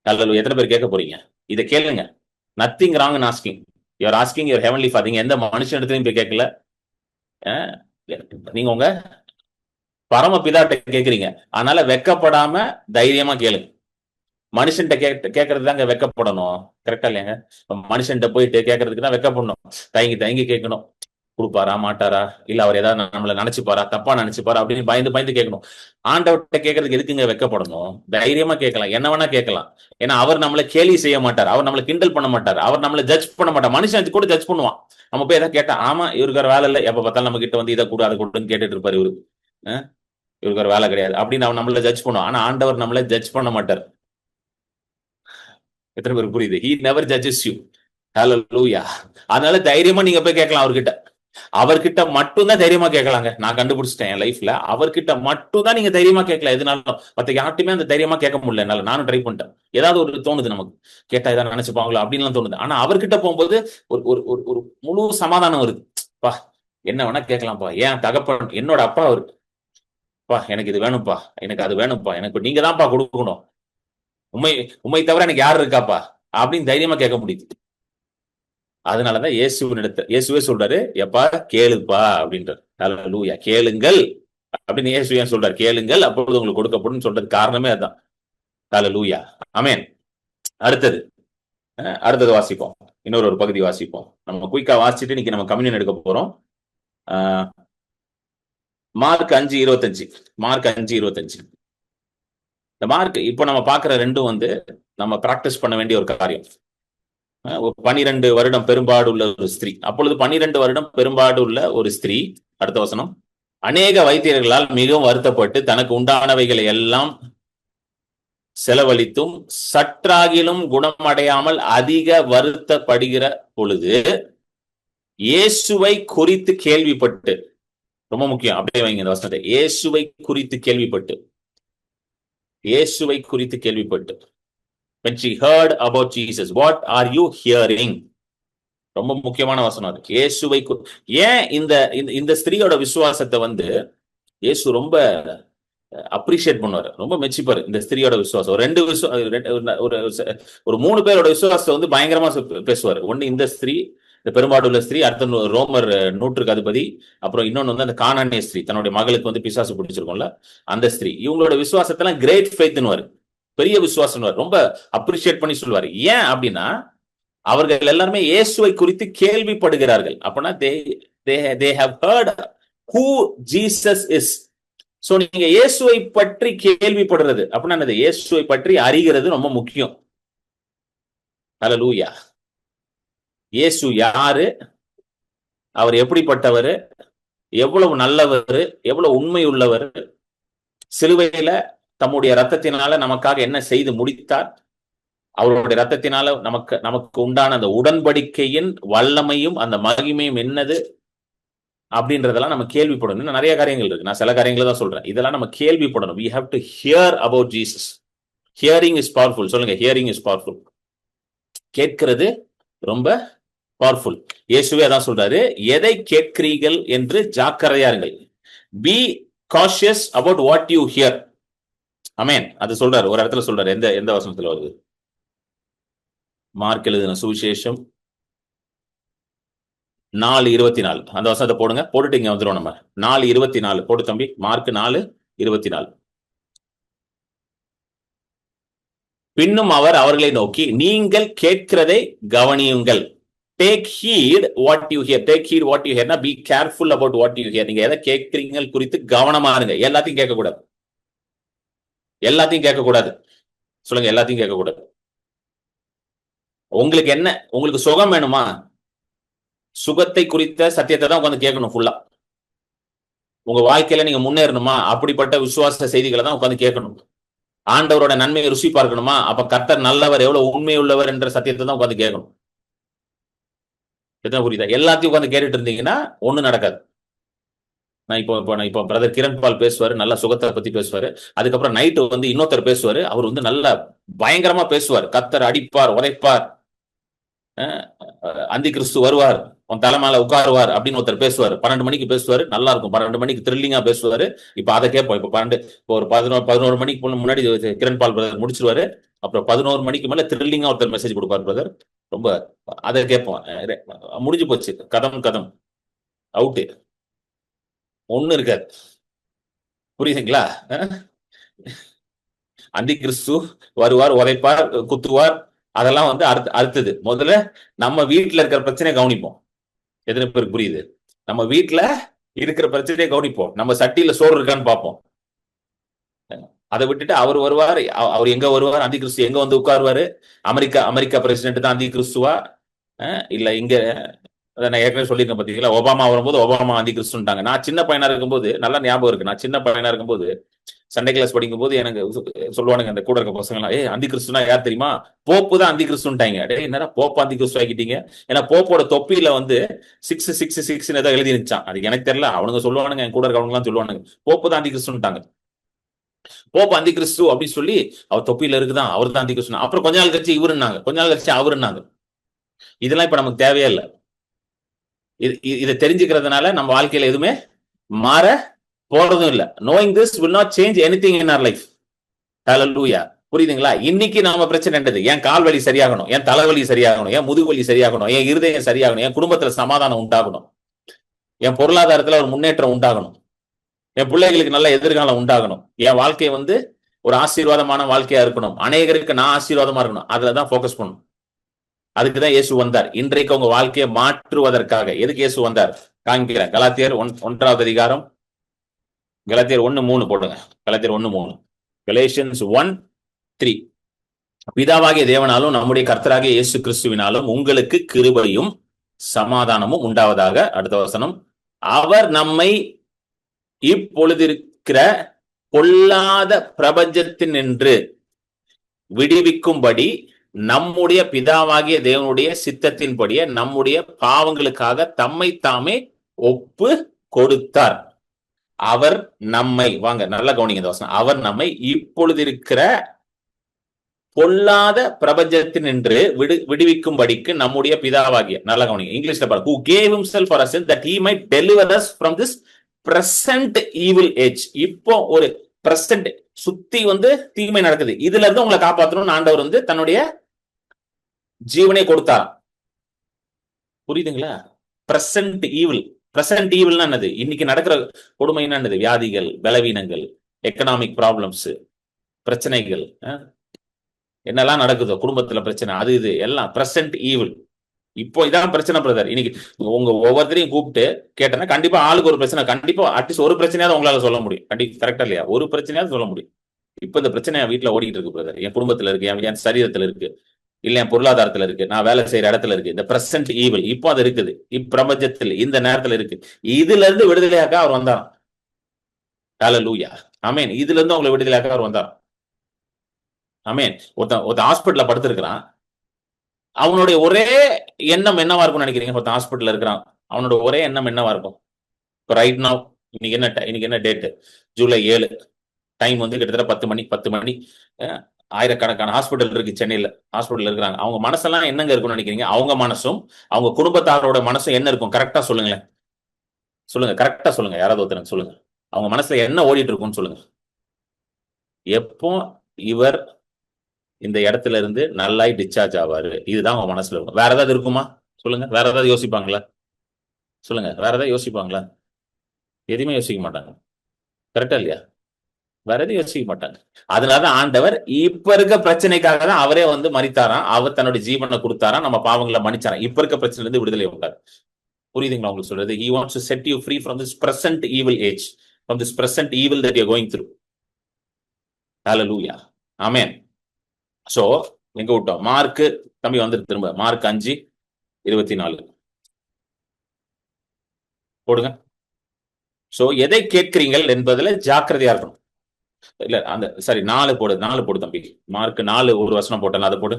அல்லது எத்தனை பேர் கேட்க போறீங்க? இதை கேளுங்க. Nothing wrong in asking. You're asking your heavenly father. நீங்க எந்த மனுஷன் இடத்துலயும் போய் கேட்கல. நீங்க உங்க பரமபிதாட்ட கேக்குறீங்க. அதனால வெக்கப்படாம தைரியமா கேளுங்க. மனுஷன்ட்ட கேட்கறது தாங்க வெக்கப்படணும். கரெக்டா இல்லையாங்க? மனுஷன்ட்ட போயிட்டு கேட்கறதுக்கு தான் வெக்கப்படணும். தயங்கி தயங்கி கேட்கணும். கொடுப்பாரா மாட்டாரா, இல்ல அவர் ஏதாவது நம்மள நினைச்சுப்பாரா, தப்பா நினைச்சுப்பாரா அப்படின்னு பயந்து பயந்து கேட்கணும். ஆண்டவர்கிட்ட கேட்கறதுக்கு எதுக்குங்க வெக்கப்படணும்? தைரியமா கேட்கலாம், என்ன வேணா கேட்கலாம். ஏன்னா அவர் நம்மளை கேலி செய்ய மாட்டார், அவர் நம்மளை கிண்டல் பண்ண மாட்டார், அவர் நம்மளை ஜட்ஜ் பண்ண மாட்டார். மனுஷன் கூட ஜட்ஜ் பண்ணுவான். நம்ம போய் எதாவது கேட்டா, ஆமா இவருக்கு ஒரு வேலை இல்லை, எப்ப பார்த்தாலும் நம்ம கிட்ட வந்து இதை கூட அதை கொடுன்னு கேட்டுட்டு இருப்பாரு இவரு. இவருக்கு ஒரு வேலை கிடையாது அப்படின்னு அவன் நம்மள ஜட்ஜ் பண்ணுவான். ஆனா ஆண்டவர் நம்மளை ஜட்ஜ் பண்ண மாட்டார். எத்தனை பேர் புரியுது? He never judges you. Hallelujah. அதனால தைரியமா நீங்க போய் கேட்கலாம் அவர்கிட்ட. அவர்கிட்ட மட்டும்தான் தைரியமா கேட்கலாங்க. நான் கண்டுபிடிச்சிட்டேன் என் லைஃப்ல. அவர்கிட்ட மட்டும் தான் நீங்க தைரியமா கேட்கலாம். எதுனாலும் மத்த யார்ட்டுமே அந்த தைரியமா கேட்க முடியல என்னால. நானும் ட்ரை பண்ணிட்டேன். ஏதாவது ஒரு தோணுது நமக்கு, கேட்டா ஏதாவது நினைச்சுப்பாங்களோ அப்படின்னு தோணுது. ஆனா அவர்கிட்ட போகும்போது ஒரு முழு சமாதானம் வருது. பா என்ன வேணா கேட்கலாம்ப்பா, ஏன் தகப்பன் என்னோட அப்பா அவரு, பா எனக்கு இது வேணும்ப்பா, எனக்கு அது வேணும்ப்பா, எனக்கு நீங்க தான்ப்பா கொடுக்கணும், உண்மை தவிர எனக்கு யாரு இருக்காப்பா அப்படின்னு தைரியமா கேட்க முடியுது. அதனாலதான் இயேசுவே சொல்றாரு, எப்பா கேளுப்பா அப்படின்றார். ஹல்லேலூயா. கேளுங்கள் அப்படின்னு இயேசு ஏன் சொல்றாரு? கேளுங்கள் அப்பொழுது உங்களுக்கு கொடுக்கப்படும் சொல்றது காரணமே அதுதான். ஹல்லேலூயா. ஆமென். அடுத்தது வாசிப்போம். இன்னொரு பகுதி வாசிப்போம். நம்ம குயிக்கா வாசிச்சுட்டு இன்னைக்கு நம்ம கம்யூனியன் எடுக்க போறோம். மார்க் 5:25. மார்க் 5:25. இந்த மார்க் இப்போ நம்ம பாக்குற ரெண்டும் வந்து நம்ம பிராக்டிஸ் பண்ண வேண்டிய ஒரு காரியம். 12 வருடம் பெரும்பாடு உள்ள ஒரு ஸ்திரீ. அப்பொழுது 12 வருடம் பெரும்பாடு உள்ள ஒரு ஸ்திரீ, அடுத்த வசனம், அநேக வைத்தியர்களால் மிகவும் வருத்தப்பட்டு தனக்கு உண்டானவைகளை எல்லாம் செலவழித்தும் சற்றாகிலும் குணமடையாமல் அதிக வருத்தப்படுகிற பொழுது இயேசுவை குறித்து கேள்விப்பட்டு, ரொம்ப முக்கியம், அப்படியே வைங்க இந்த வசனத்தை, இயேசுவை குறித்து கேள்விப்பட்டு, இயேசுவை குறித்து கேள்விப்பட்டு, when she heard about Jesus, what are you hearing? ரொம்ப முக்கியமான வசனம் அது. இயேசுவை ஏன் இந்த ஸ்திரீயோட விசுவாசத்தை வந்து இயேசு ரொம்ப அப்ரிஷியேட் பண்ணுவாரு, ரொம்ப மெச்சிப்பாரு இந்த ஸ்திரீயோட விசுவாசம். ஒரு 3 பேரோட விசுவாசத்தை வந்து பயங்கரமா பேசுவாரு. ஒண்ணு இந்த ஸ்திரீ, இந்த பெரும்பாடுள்ள ஸ்திரீ, அடுத்த ரோமர் நூற்றுக்கு அதிபதி, அப்புறம் இன்னொன்னு வந்து அந்த கானானிய ஸ்திரீ, தன்னுடைய மகளுக்கு வந்து பிசாசு பிடிச்சிருக்கும்ல அந்த ஸ்திரீ. இவங்களோட விசுவாசத்தெல்லாம் கிரேட் ஃபெய்த்னுவாரு, பெரிய விசுவாசம், ரொம்ப அப்ரிஷியேட் பண்ணி சொல்லுவாரு. ஏன் அப்படின்னா அவர்கள் எல்லாருமே இயேசுவை குறித்து கேள்விப்படுகிறார்கள். அப்படின்னா they have heard who Jesus is. So நீங்க இயேசுவை பற்றி கேள்விப்படுறது அப்படின்னா என்னது? இயேசுவை பற்றி அறிகிறது ரொம்ப முக்கியம். ஹல்லேலூயா. இயேசு யாரு, அவர் எப்படிப்பட்டவர், எவ்வளவு நல்லவர், எவ்வளவு உண்மை உள்ளவர், சிலுவையில தம்முடைய ரத்தத்தினால நமக்காக என்ன செய்து முடித்தார், அவருடைய ரத்தத்தினால நமக்கு உண்டான அந்த உடன்படிக்கையின் வல்லமையும் அந்த மகிமையும் என்னது அப்படின்றதெல்லாம் நம்ம கேள்விப்படணும். இன்னும் நிறைய காரியங்கள் இருக்கு, நான் சில காரியங்களை தான் சொல்றேன். இதெல்லாம் நம்ம கேள்விப்படணும். we have to hear about Jesus. hearing is powerful. சொல்லுங்க, hearing is powerful. கேட்கிறது ரொம்ப பவர்ஃபுல். இயேசுவே அதான் சொல்றாரு, எதை கேட்கிறீர்கள் என்று ஜாக்கிரதையா இருங்கள். be cautious about what you hear. ஆமென். அது சொல்றாரு, ஒரு இடத்துல சொல்றாரு. எந்த வசனத்துல வருது? மார்க் எழுதின சுவிசேஷம் 4:24. அந்த வசனத்தை போடுங்க, போட்டுட்டு இங்க வந்துடும். நம்ம 4:24 போட்டு தம்பி. மார்க் 4:24. பின்னும் அவர் அவர்களை நோக்கி, நீங்கள் கேட்கிறதை கவனியுங்கள். Take heed what you hear. Take heed what you ஹியர்னா be careful about what you hear. நீங்க எதை கேட்கிறீங்க குறித்து கவனமா இருங்க. எல்லாத்தையும் கேட்கக்கூடாது, எல்லாத்தையும் கேட்கக்கூடாது. சொல்லுங்க, எல்லாத்தையும் கேட்கக்கூடாது. உங்களுக்கு சுகம் வேணுமா? சுகத்தை குறித்த சத்தியத்தை தான் உட்காந்து கேட்கணும் ஃபுல்லா. உங்க வாழ்க்கையில நீங்க முன்னேறணுமா? அப்படிப்பட்ட விசுவாச செய்திகளை தான் உட்காந்து கேட்கணும். ஆண்டவரோட நன்மையை ருசி பார்க்கணுமா? அப்ப கர்த்தர் நல்லவர், எவ்வளவு உண்மை உள்ளவர் என்ற சத்தியத்தை தான் உட்காந்து கேட்கணும். எத்தனை புரியுதா? எல்லாத்தையும் உட்காந்து கேட்டுட்டு இருந்தீங்கன்னா ஒண்ணும் நடக்காது. நான் இப்போ பிரதர் கிரண் பால் பேசுவாரு, நல்லா சுகத்தை பத்தி பேசுவாரு. அதுக்கப்புறம் நைட்டு வந்து இன்னொருத்தர் பேசுவாரு, அவர் வந்து நல்லா பயங்கரமா பேசுவார். கர்த்தர் அடிப்பார், உதைப்பார், அந்தி கிறிஸ்து வருவார், உன் தலைமையில உட்காருவார் அப்படின்னு ஒருத்தர் பேசுவார். 12 மணிக்கு பேசுவாரு, நல்லா இருக்கும். 12 மணிக்கு த்ரில்லிங்கா பேசுவாரு. இப்ப அதை கேட்போம். இப்போ ஒரு 11 மணிக்கு முன்னாடி கிரண் பால் பிரதர் முடிச்சிருவாரு. அப்புறம் 11 மணிக்கு மேல த்ரில்லிங்கா ஒருத்தர் மெசேஜ் கொடுப்பாரு பிரதர். ரொம்ப அதை கேட்போம். முடிஞ்சு போச்சு. கதம் அவுட்டு, ஒண்ணு இருக்காது. புரியுதுங்களா? அந்தி கிறிஸ்து வருவார், உதைப்பார், குத்துவார், அதெல்லாம் வந்து அடுத்தது. முதல்ல நம்ம வீட்டுல இருக்கிற பிரச்சனையை கவனிப்போம். எத்தனை பேருக்கு புரியுது? நம்ம வீட்டுல இருக்கிற பிரச்சனையை கவனிப்போம். நம்ம சட்டியில சோறு இருக்கான்னு பார்ப்போம். அதை விட்டுட்டு அவர் வருவார், அவர் எங்க வருவார், அந்தி கிறிஸ்து எங்க வந்து உட்காருவாரு? அமெரிக்கா பிரசிடென்ட் தான் அந்தி கிறிஸ்துவா? இல்ல இங்க நான் ஏற்கனவே சொல்லியிருக்கேன் பாத்தீங்களா, ஒபாமா வரும்போது ஒபாமா அந்தி கிறிஸ்துன்ட்டாங்க. நான் சின்ன பையனா இருக்கும்போது நல்லா ஞாபகம் இருக்கு. நான் சின்ன பையனா இருக்கும்போது சண்டே கிளாஸ் படிக்கும் போது எனக்கு சொல்லுவானுங்க அந்த கூட இருக்க பசங்க, அந்தி கிறிஸ்துனா யார் தெரியுமா? போப்பு தான் அந்தி கிறிஸ்துன்ட்டாங்க. என்னடா போப்பு அந்தி கிறிஸ்து ஆக்கிட்டீங்க? ஏன்னா போப்போட தொப்பியில வந்து 666 ஏதோ எழுதி இருந்துச்சான். அது எனக்கு தெரியல, அவனுங்க சொல்லுவானுங்க, என் கூட இருக்கவங்க எல்லாம் சொல்லுவானுங்க போப்பு தான் அந்தி கிறிஸ்துன்ட்டாங்க. போப்பு அந்தி கிறிஸ்து அப்படின்னு சொல்லி அவர் தொப்பியில இருக்குதான், அவர் தான் அந்தி கிறிஸ்து. அப்புறம் கொஞ்ச நாள் கழிச்சு இவருன்னாங்க, கொஞ்ச நாள் கழிச்சு அவருன்னாங்க. இதெல்லாம் இப்ப நமக்கு தேவையே இல்லை. இதை தெரிஞ்சுக்கிறதுனால நம்ம வாழ்க்கையில எதுவுமே மாற போறதும் இல்ல. Knowing this will not change anything in our life. ஹல்லேலூயா. புரியுதுங்களா? இன்னைக்கு நாம பிரச்சனை என்னது? என் கால் வலி சரியாகணும், என் தலைவலி சரியாகணும், என் முதுகு வலி சரியாகணும், என் இருதயம் சரியாகணும், என் குடும்பத்துல சமாதானம் உண்டாகணும், என் பொருளாதாரத்துல ஒரு முன்னேற்றம் உண்டாகணும், என் பிள்ளைகளுக்கு நல்ல எதிர்காலம் உண்டாகணும், என் வாழ்க்கை வந்து ஒரு ஆசீர்வாதமான வாழ்க்கையா இருக்கணும், அநேகருக்கு நான் ஆசீர்வாதமா இருக்கணும். அதுலதான் போக்கஸ் பண்ணணும். அதுக்குதான் இயேசு வந்தார். இன்றைக்கு உங்க வாழ்க்கையை மாற்றுவதற்காக. எதுக்கு இயேசு வந்தார் காண்கிறேன். கலாத்தியர் 1 அதிகாரம், கலாத்தியர் 1:3 போடுங்க. கலாத்தியர் 1:3, கலேஷியன்ஸ் 1:3. பிதாவாகிய தேவனாலும் நம்முடைய கர்த்தராகிய இயேசு கிறிஸ்துவினாலும் உங்களுக்கு கிருபையும் சமாதானமும் உண்டாவதாக. அடுத்த வசனம், அவர் நம்மை இப்பொழுதிருக்கிற பொல்லாத பிரபஞ்சத்தினின்று விடுவிக்கும்படி நம்முடைய பிதாவாகிய தேவனுடைய சித்தத்தின்படியே நம்முடைய பாவங்களுக்காக தம்மை தாமே ஒப்பு கொடுத்தார். அவர் நம்மை, வாங்க நல்லா கவனிங்க இந்த வசனம், அவர் நம்மை இப்பொழுது இருக்கிற பொல்லாத பிரபஞ்சத்தினின்று விடுவிக்கும்படிக்கு நம்முடைய பிதாவாகிய, நல்லா கவனிங்க இங்கிலீஷ்ல பாருங்க, who gave himself for us that he might deliver us from this present evil age. இப்போ ஒரு பிரசன்ட் சுத்தி வந்து தீமை நடக்குது, இதுல இருந்து உங்களை காப்பாற்றணும்னு ஆண்டவர் வந்து தன்னுடைய ஜீவனை கொடுத்தாராம். புரியுதுங்களா? Present evil. பிரசன்ட் ஈவில்னா என்னது? இன்னைக்கு நடக்கிற கொடுமை என்னது? வியாதிகள், பலவீனங்கள், எக்கனாமிக் ப்ராப்ளம்ஸ், பிரச்சனைகள், என்னெல்லாம் நடக்குதோ குடும்பத்துல பிரச்சனை, அது இது எல்லாம் பிரசன்ட் ஈவில். இப்போ இதான் பிரச்சனை பிரதர். இன்னைக்கு உங்க ஒவ்வொருத்தரையும் கூப்பிட்டு கேட்டேன்னா கண்டிப்பா ஆளுக்கு ஒரு பிரச்சனை, கண்டிப்பா அட்லீஸ்ட் ஒரு பிரச்சனையாவது உங்களால சொல்ல முடியும். கண்டிப்பா, கரெக்டா இல்லையா? ஒரு பிரச்சனையாவது சொல்ல முடியும். இப்ப இந்த பிரச்சனை என் வீட்டுல ஓடிட்டு இருக்கு பிரதர், என் குடும்பத்துல இருக்கு, என் சரீரத்துல இருக்கு, இல்ல என் பொருளாதாரத்துல இருக்கு, நான் வேலை செய்யற இடத்துல இருக்கு. இந்த பிரசன்ட் ஈவில் இப்போ அது இருக்குது, இப்பிரபஞ்சத்தில் இந்த நேரத்துல இருக்கு. இதுல இருந்து விடுதலையாக்க அவர் வந்தாராம். ஹல்லேலூயா, ஆமென். இதுல இருந்து உங்களை விடுதலையாக்க அவர் வந்தாராம். ஆமென். ஒருத்தன் ஹாஸ்பிட்டல்ல படுத்திருக்கிறான், அவனுடைய ஒரே எண்ணம் என்னவா இருக்கும்னு நினைக்கிறீங்க? ஒருத்தன் ஹாஸ்பிட்டல்ல இருக்கிறான், அவனோட ஒரே எண்ணம் என்னவா இருக்கும்? இப்போ ரைட் நவ், இன்னைக்கு என்ன டேட்? ஜூலை 7. டைம் வந்து கிட்டத்தட்ட 10 மணி. ஆயிரக்கணக்கான ஹாஸ்பிட்டல் இருக்கு சென்னையில, ஹாஸ்பிட்டல் இருக்கிறாங்க. அவங்க மனசெல்லாம் என்னங்க இருக்கும்னு நினைக்கிறீங்க? அவங்க மனசும் அவங்க குடும்பத்தாரோட மனசும் என்ன இருக்கும்? கரெக்டா சொல்லுங்களேன், சொல்லுங்க, கரெக்டா சொல்லுங்க. யாராவது ஒருத்தர் சொல்லுங்க, அவங்க மனசுல என்ன ஓடிட்டு இருக்கும்னு சொல்லுங்க. எப்போ இவர் இந்த இடத்துல இருந்து நல்லாய் டிஸ்சார்ஜ் ஆவாரு, இதுதான் அவங்க மனசுல இருக்கும். வேற ஏதாவது இருக்குமா? சொல்லுங்க. வேற ஏதாவது யோசிப்பாங்களா? சொல்லுங்க. வேற ஏதாவது யோசிப்பாங்களா? எதுவுமே யோசிக்க மாட்டாங்க. கரெக்டா இல்லையா? வேற எதுவும் யோசிக்க மாட்டாங்க. அதனாலதான் ஆண்டவர் இப்ப இருக்க பிரச்சனைக்காக தான் அவரே வந்து மரித்தாராம், அவர் தன்னுடைய ஜீவனை கொடுத்தாராம், நம்ம பாவங்களை மன்னிச்சாராம். இப்ப இருக்க பிரச்சனை இருந்து விடுதலை உண்டாரு. புரியுதுங்களா உங்களுக்கு சொல்றது? He wants to set you free from this present evil age, from this present evil that you are going through. Hallelujah, amen. So எங்க விட்டோம்? மார்க் தம்பி வந்து திரும்ப மார்க் 5:24 போடுங்க. சோ எதை கேட்கிறீங்கள் என்பதுல ஜாக்கிரதையா இருக்கணும். இல்ல அந்த சரி 4 போடு தம்பி. மார்க் 4 ஒரு வசனம் போட்டல, அதை போடு.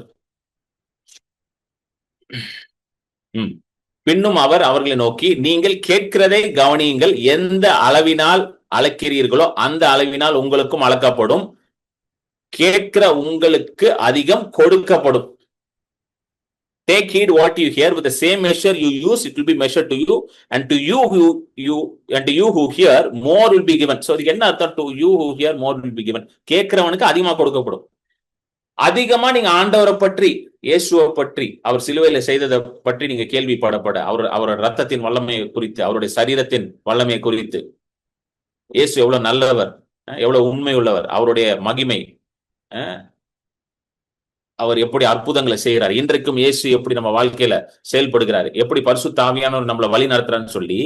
பின்னும் அவர் அவர்களை நோக்கி, நீங்கள் கேட்கிறதை கவனியுங்கள், எந்த அளவினால் அளக்கிறீர்களோ அந்த அளவினால் உங்களுக்கும் அளக்கப்படும், கேட்கிற உங்களுக்கு அதிகம் கொடுக்கப்படும். Take heed what you hear. With the same measure you use, it will be measured to you, and to you who hear, more will be given. So இதுக்கு என்ன அர்த்தம்? To you who hear, more will be given. கேட்கிறவனுக்கு அதிகமா கொடுக்கப்படும். அதிகமா நீங்க ஆண்டவரை பற்றி, இயேசுவை பற்றி, அவர் சிலுவையில செய்ததை பற்றி நீங்க கேள்விப்படப்பட, அவரோட ரத்தத்தின் வல்லமையை குறித்து, அவருடைய சரீரத்தின் வல்லமையை குறித்து, இயேசு எவ்வளவு நல்லவர், எவ்வளவு உண்மை உள்ளவர், அவருடைய மகிமை, அவர் எப்படி அற்புதங்களை செய்கிறார், இன்றைக்கும் இயேசு எப்படி நம்ம வாழ்க்கையில செயல்படுகிறார், எப்படி பரிசுத்த ஆவியானவர் நம்மளை வழி நடத்துறான்னு சொல்லி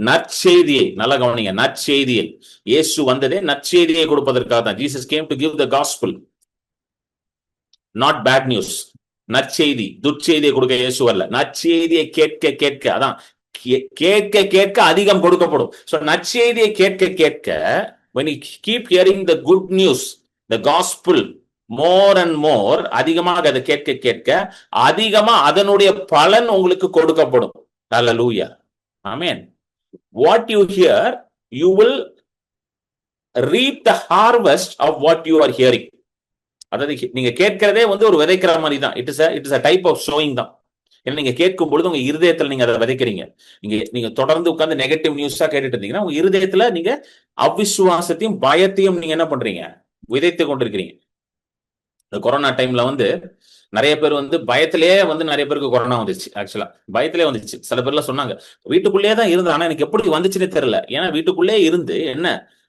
நற்செய்தியை, நல்ல கவனிங்க, நற்செய்தியை, இயேசு வந்ததே நற்செய்தியை கொடுப்பதற்காக தான். Jesus came to give the gospel, not bad news. நற்செய்தி, துர்ச்செய்தியை கொடுக்க இயேசு வரல. நற்செய்தியை கேட்க கேட்க, அதான் கேட்க கேட்க அதிகம் கொடுக்கப்படும். சோ நற்செய்தியை கேட்க கேட்க, when you keep hearing the good news, the gospel, more and more, அதிகமாக அதை கேட்க கேட்க அதிகமா அதனுடைய பலன் உங்களுக்கு கொடுக்கப்படும். ஹல்லேலூயா, ஆமென். What you hear, you will reap the harvest of what you are hearing. அதாவது நீங்க கேட்கிறதே ஒரு விதைக்கிற மாதிரி தான். It is a type of sowing தான். ஏன்னா நீங்க கேட்கும் பொழுது உங்க இருதயத்துல நீங்க அதை விதைக்கிறீங்க. நீங்க தொடர்ந்து உட்கார்ந்து நெகட்டிவ் நியூஸா கேட்டுட்டு இருந்தீங்கன்னா உங்க இருதயத்துல நீங்க அவிசுவாசத்தையும் பயத்தையும் நீங்க என்ன பண்றீங்க? விதைத்து கொண்டிருக்கிறீங்க. இந்த கொரோனா டைம்ல நிறைய பேர் பயத்திலேயே நிறைய பேருக்கு கொரோனா வந்துச்சு. ஆக்சுவலா பயத்திலே வந்துச்சு. சில பேர்லாம் சொன்னாங்க வீட்டுக்குள்ளேயே தான் இருந்து, ஆனா எனக்கு எப்படி வந்துச்சுன்னே தெரியல. ஏன்னா வீட்டுக்குள்ளே இருந்து என்ன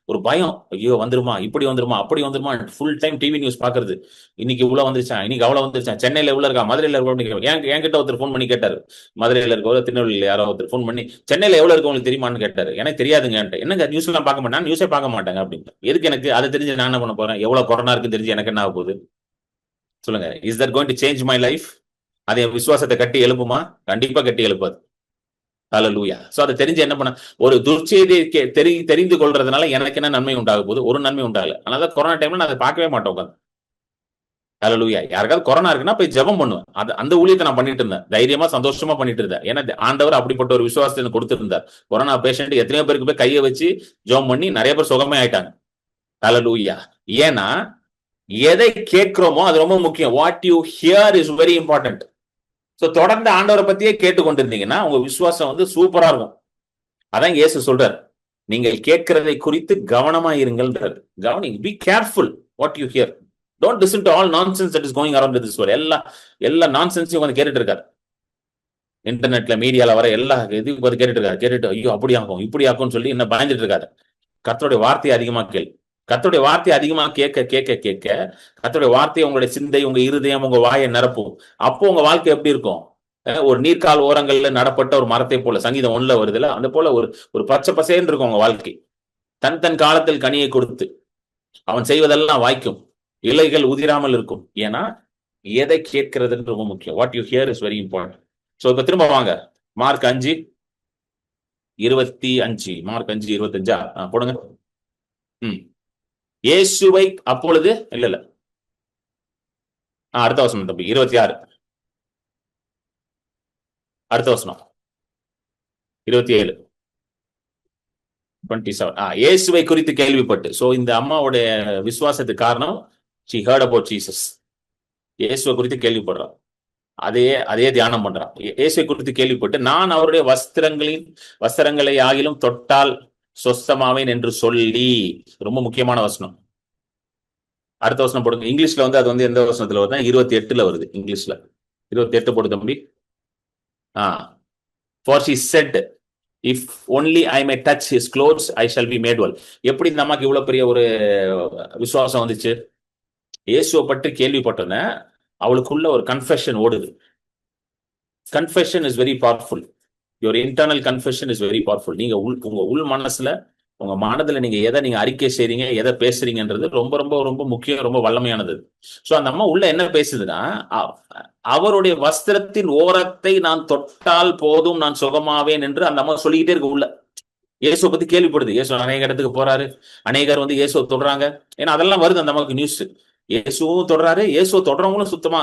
ஒரு பயம், ஐயோ வந்துருமா, இப்படி வந்துருமா, அப்படி வந்துருமா, ஃபுல் டைம் டிவி நியூஸ் பாக்குறது. இன்னைக்கு இவ்வளவு வந்துருச்சா, இன்னைக்கு அவ்வளவு வந்துருச்சா, சென்னையில எவ்வளவு இருக்கா, மதுரையில இருக்க, என்கிட்ட ஒருத்தர் ஃபோன் பண்ணி கேட்டாரு. மதுரையில இருக்க, திருநெல்வேலியில யாரோ ஒருத்தர் ஃபோன் பண்ணி சென்னையில எவ்வளவு இருக்கு உங்களுக்கு தெரியுமான்னு கேட்டாரு. எனக்கு தெரியாதுங்க. என்னங்க நியூஸ் எல்லாம் பார்க்க மாட்டேன், நியூஸே பார்க்க மாட்டாங்க அப்படின்னு. எதுக்கு எனக்கு அதை தெரிஞ்சு நான் என்ன பண்ண போறேன்? எவ்வளவு கொரோனா இருக்குன்னு தெரிஞ்சு எனக்கு என்ன ஆக போகுது சொல்லுங்க? Is that going to change my life? அது என் விசுவாசத்தை கட்டி எழுப்புமா? கண்டிப்பா கட்டி எழுப்பாது. ஹல்லேலூயா. சோ அதை தெரிஞ்சு என்ன பண்ண, ஒரு துர்ச்செய்தியை தெரிந்து கொள்றதுனால எனக்கு என்ன நன்மை உண்டாக போகுது? ஒரு நன்மை உண்டாகல. அதனால கொரோனா டைம்ல நான் அதை பார்க்கவே மாட்டேன் உட்காந்து. ஹல்லேலூயா. யாருக்காவது கொரோனா இருக்குன்னா போய் ஜெபம் பண்ணுவேன். அந்த ஊழியத்தை நான் பண்ணிட்டு இருந்தேன், தைரியமா சந்தோஷமா பண்ணிட்டு இருந்தேன். ஏன்னா ஆண்டவர் அப்படிப்பட்ட ஒரு விசுவாசத்தை கொடுத்திருந்தார். கொரோனா பேஷண்ட் எத்தனையோ பேருக்கு போய் கையை வச்சு ஜெபம் பண்ணி நிறைய பேர் சுகமே ஆயிட்டாங்க. ஹல்லேலூயா. ஏன்னா எதை கேட்கிறோமோ அது ரொம்ப முக்கியம். What you here is very important. So தொடர்ந்து ஆண்டவரை பத்தியே கேட்டுக்கொண்டிருந்தீங்கன்னா உங்க விசுவாசம் சூப்பரா இருக்கும். அதான் இயேசு சொல்றாரு, நீங்கள் கேட்கிறதை குறித்து கவனமா இருங்கள்ன்றாரு. கவனிங்க, be careful what you here. Don't listen to all nonsense that is going around this world. எல்லா நான்சென்ஸையும் கேட்டுட்டு இருக்காரு. இன்டர்நெட்ல மீடியால வர எல்லா இதுவும் கேட்டுட்டு இருக்காரு. கேட்டுட்டு ஐயோ அப்படி ஆகும் இப்படி ஆகும்னு சொல்லி என்ன பயந்துட்டு இருக்காரு. கர்த்தருடைய வார்த்தையை அதிகமா கேள். கர்த்தருடைய வார்த்தையை அதிகமா கேட்க கேட்க கேட்க கர்த்தருடைய வார்த்தையை உங்களுடைய சிந்தை, உங்க இருதயம், உங்க வாயை நிரப்பும். அப்போ உங்க வாழ்க்கை எப்படி இருக்கும்? ஒரு நீர்க்கால் ஓரங்கள்ல நடப்பட்ட ஒரு மரத்தை போல, சங்கீதம் 1 வருதுல, அந்த போல ஒரு பச்சை பசேன்னு இருக்கும் உங்க வாழ்க்கை. தன் காலத்தில் கனியை கொடுத்து அவன் செய்வதெல்லாம் வாய்க்கும், இலைகள் உதிராமல் இருக்கும். ஏன்னா எதை கேட்கிறதுன்னு ரொம்ப முக்கியம். What you here is very important. So இப்ப திரும்ப வாங்க மார்க் 5:25. மார்க் 5:25 போடுங்க. இயேசுவை அப்பொழுது இல்ல அடுத்த வசனம் தம்பி, 26 அடுத்த வசனம் 27 இயேசுவை குறித்து கேள்விப்பட்டு. சோ இந்த அம்மாவுடைய விசுவாசத்துக்கு காரணம் she heard about Jesus. இயேசுவை குறித்து கேள்விப்படுறான், அதே தியானம் பண்றான். இயேசுவை குறித்து கேள்விப்பட்டு நான் அவருடைய வஸ்திரங்களை ஆகிலும் தொட்டால் சொஸ்தமாவேன் என்று சொல்லி. ரொம்ப முக்கியமான வசனம். அடுத்த வசனம் போடுங்க. இங்கிலீஷ்ல அது எந்த வசனத்துல வருது? 28 வருது இங்கிலீஷ்ல. 28 போடு தம்பி. For she said, if only I may touch his clothes, I shall be made well. எப்படி இந்த அம்மாக்கு இவ்வளவு பெரிய ஒரு விசுவாசம் வந்துச்சு? இயேசுவை பற்றி கேள்விப்பட்டோன்னே அவளுக்குள்ள ஒரு கன்ஃபெஷன் ஓடுது. Confession is very powerful. Your internal confession is very powerful. நீங்க உங்க உள் மனசுல, உங்க மனதுல நீங்க எதை அறிக்கை செய்றீங்க, எதை பேசுறீங்கன்றது ரொம்ப ரொம்ப ரொம்ப முக்கியம், ரொம்ப வல்லமையானது. சோ அந்த அம்மா உள்ள என்ன பேசுதுன்னா, அவருடைய வஸ்திரத்தின் ஓரத்தை நான் தொட்டால் போதும், நான் சுகமாவேன் என்று அந்த அம்மா சொல்லிக்கிட்டே இருக்கு உள்ள. இயேசுவை பத்தி கேள்விப்படுது. இயேசு அநேக இடத்துக்கு போறாரு, அநேகர் இயேசுவை தொடுறாங்க. ஏன்னா அதெல்லாம் வருது அந்த அம்மாவுக்கு நியூஸ். இயேசுவும் தொடுறாரு, இயேசுவை தொடுறவங்களும் சுத்தமா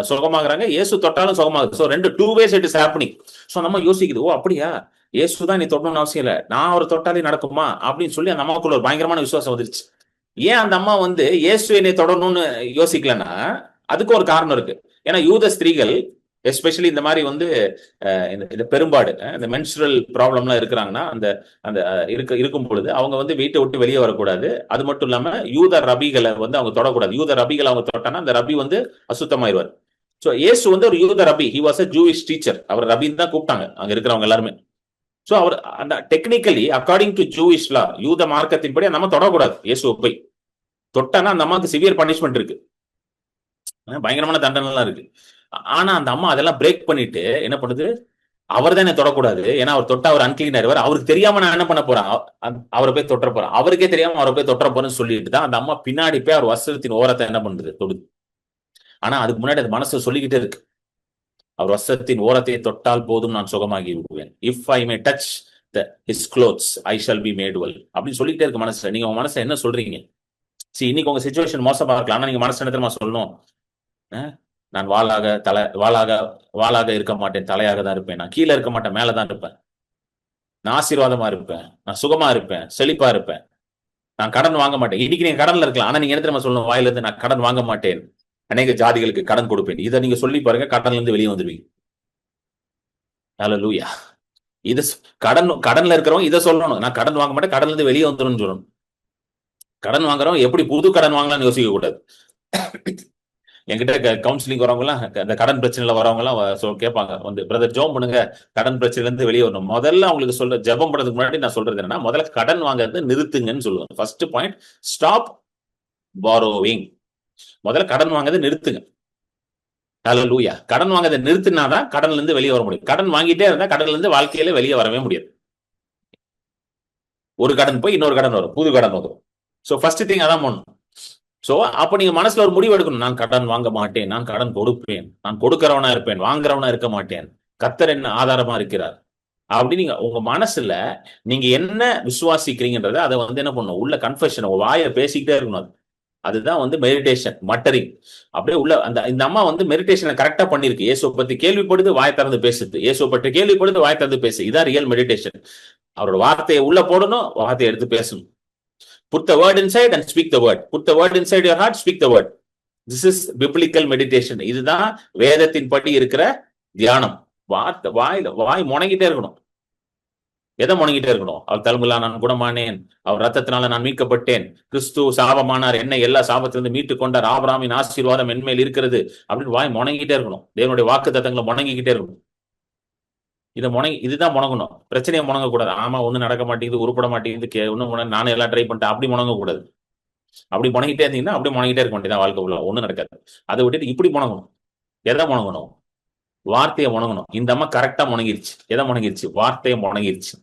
சுகமாகறாங்க, இயேசு தொட்டாலும் சுகமாகுது. So 2 ways it is happening. So நம்ம யோசிக்குது, ஓ அப்படியா, இயேசுதான் நீ தொடணும்னு அவசியம் இல்லை, நான் அவர் தொட்டாலே நடக்குமா அப்படின்னு சொல்லி அந்த அம்மாவுக்குள்ள ஒரு பயங்கரமான விசுவாசம் வந்துருச்சு. ஏன் அந்த அம்மா இயேசு என்னை தொடரணும்னு யோசிக்கலன்னா அதுக்கு ஒரு காரணம் இருக்கு. ஏன்னா யூத ஸ்திரீகள் எஸ்பெஷலி இந்த மாதிரி வந்து இந்த பெரும்பாடு இந்த மென்ஸ்ட்ரல் ப்ராப்ளம்லாம் இருக்கிறாங்கன்னா அந்த அந்த இருக்கும் பொழுது அவங்க வந்து வீட்டை விட்டு வெளியே வரக்கூடாது. அது மட்டும் இல்லாம யூத ரபிகளை வந்து அவங்க தொடக்கூடாது. யூத ரபிகளை அவங்க தொட்டானா அந்த ரபி வந்து அசுத்தமாயிருவார். ஸோ இயேசு வந்து ஒரு யூத ரபி, he was a Jewish teacher. அவர் ரபின்னு தான் கூப்பிட்டாங்க அங்க இருக்கிறவங்க எல்லாருமே. ஸோ அவர் அந்த technically according to Jewish law, யூத மார்க்கத்தின்படி நம்ம தொடக்கூடாது. இயேசுவை போய் தொட்டானா அந்த அம்மாவுக்கு சிவியர் பனிஷ்மெண்ட் இருக்கு, பயங்கரமான தண்டனை இருக்கு. ஆனா அந்த அம்மா அதெல்லாம் பிரேக் பண்ணிட்டு என்ன பண்ணுது, அவர் தான் என்ன தொடக்கூடாது, ஏன்னா அவர் தொட்டா அவர் அன்கிளீன் ஆயிடுவார், அவருக்கு தெரியாம நான் என்ன பண்ண போறேன், அவரை போய் தொட்ட போறேன், அவருக்கே தெரியாம அவரை போய் தொட்ட போறேன்னு சொல்லிட்டு தான் அந்த அம்மா பின்னாடி போய் அவர் வஸ்திரத்தின் ஓரத்தை என்ன பண்றது, தொடுது. ஆனா அதுக்கு முன்னாடி அது மனசு சொல்லிக்கிட்டே இருக்கு, அவர் வஸ்திரத்தின் ஓரத்தை தொட்டால் போதும் நான் சுகமாகி விடுவேன். If I May touch his clothes I shall be made well அப்படின்னு சொல்லிட்டே இருக்கு மனசுல. நீங்க உங்க மனசை என்ன சொல்றீங்க? இன்னைக்கு உங்க சிச்சுவேஷன் மோசமா இருக்கலாம், ஆனா நீங்க மனசு என்ன தெரியுமா சொல்லணும், நான் வாளாக இருக்க மாட்டேன், தலையாக தான் இருப்பேன், நான் கீழே இருக்க மாட்டேன், மேலதான் இருப்பேன், நான் ஆசீர்வாதமா இருப்பேன், நான் சுகமா இருப்பேன், செழிப்பா இருப்பேன், நான் கடன் வாங்க மாட்டேன். இன்னைக்கு நீங்க கடன்ல இருக்கலாம், ஆனா நீங்க என்ன தெரியுமா சொல்லணும், வாயில இருந்து நான் கடன் வாங்க மாட்டேன், அநேக ஜாதிகளுக்கு கடன் கொடுப்பேன். இதை நீங்க சொல்லி பாருங்க, கடன்ல இருந்து வெளியே வந்துருவீங்க. ஹல்லேலூயா. இது கடன்ல இருக்கிறவங்க இதை சொல்லணும், நான் கடன் வாங்க மாட்டேன், கடன்ல இருந்து வெளியே வந்துடும் சொல்லணும். கடன் வாங்குறவங்க எப்படி புது கடன் வாங்கலாம்னு யோசிக்க கூடாது. என்கிட்ட கவுன்சிலிங் வரவங்க எல்லாம் இந்த கடன் பிரச்சனைல வரவங்க எல்லாம் கேட்பாங்க வந்து, பிரதர் ஜோம் பண்ணுங்க கடன் பிரச்சனைல இருந்து வெளியே வரணும். முதல்ல அவங்களுக்கு சொல்ற ஜெபம் பண்றதுக்கு முன்னாடி நான் சொல்றது என்னன்னா, முதல்ல கடன் வாங்குறது நிறுத்துங்கன்னு சொல்லுவேன். First point, stop borrowing. முதல்ல கடன் வாங்குறதை நிறுத்துங்க. ஹல்லேலூயா. கடன் வாங்குறதை நிறுத்தினாதான் கடன்ல இருந்து வெளியே வர முடியும். கடன் வாங்கிட்டே இருந்தா கடன்ல இருந்து வாழ்க்கையில வெளியே வரவே முடியாது. ஒரு கடன் போய் இன்னொரு கடன் வரும், புது கடன் வரும். சோ ஃபர்ஸ்ட் திங் அதான் பண்ணணும். சோ அப்ப நீங்க மனசுல ஒரு முடிவு எடுக்கணும், நான் கடன் வாங்க மாட்டேன், நான் கடன் கொடுப்பேன், நான் கொடுக்கிறவனா இருப்பேன், வாங்குறவனா இருக்க மாட்டேன், கர்த்தர் என்ன ஆதாரமா இருக்கிறார் அப்படி நீங்க உங்க மனசுல நீங்க என்ன விசுவாசிக்கிறீங்கன்றத அதை வந்து என்ன பண்ணணும், உள்ள கன்ஃபெஷன் வாயை பேசிக்கிட்டே இருக்கணும். அதுதான் வந்து மெடிடேஷன், மட்டரிங். அப்படியே உள்ள இந்த அம்மா வந்து மெடிடேஷனை கரெக்டா பண்ணிருக்கு. இயேசுவை பத்தி கேள்விப்படுது, வாய் திறந்து பேசுது, இயேசுவை பற்றி கேள்விப்படுது, வாய் திறந்து பேசு. இதான் ரியல் மெடிடேஷன். அவரோட வார்த்தையை உள்ள போடணும், வார்த்தையை எடுத்து பேசணும். Put the word inside and speak the word. Put the word inside your heart, speak the word. This is biblical meditation. இதுதான் வேதத்தின் படி இருக்கிற தியானம். வாய் முணங்கிட்டே இருக்கணும். எதை முணங்கிட்டே இருக்கணும்? அவர் தழும்புல நான் குணமானேன், அவர் ரத்தத்தினால நான் மீட்கப்பட்டேன், கிறிஸ்து சாபமானார், என்னை எல்லா சாபத்திலிருந்து மீட்டு கொண்டார், ஆபிரகாமின் ஆசீர்வாதம் என்மேல் இருக்கிறது அப்படின்னு வாய் முணங்கிட்டே இருக்கணும். தேவனுடைய வாக்கு தத்தங்களை முணங்கிக்கிட்டே இருக்கணும். இதுதான் முணங்கணும். பிரச்சனையை முணங்கக்கூடாது. ஆமா ஒண்ணு நடக்க மாட்டேங்குது, உருப்பட மாட்டேங்குது, ஒன்னும் நானும் எல்லாம் ட்ரை பண்ணிட்டேன் அப்படி முணங்கக்கூடாது. அப்படி முணங்கிட்டே இருந்தீங்கன்னா அப்படியே முணங்கிட்டே இருக்க வேண்டியதான் வாழ்க்கை உள்ள, ஒண்ணும் நடக்காது. அதை விட்டுட்டு இப்படி முணங்கணும். எதை முணங்கணும்? வார்த்தையை முணங்கணும். இந்த அம்மா கரெக்டா முணங்கிருச்சு. எதை முணங்கிருச்சு? வார்த்தையை முணங்கிருச்சு.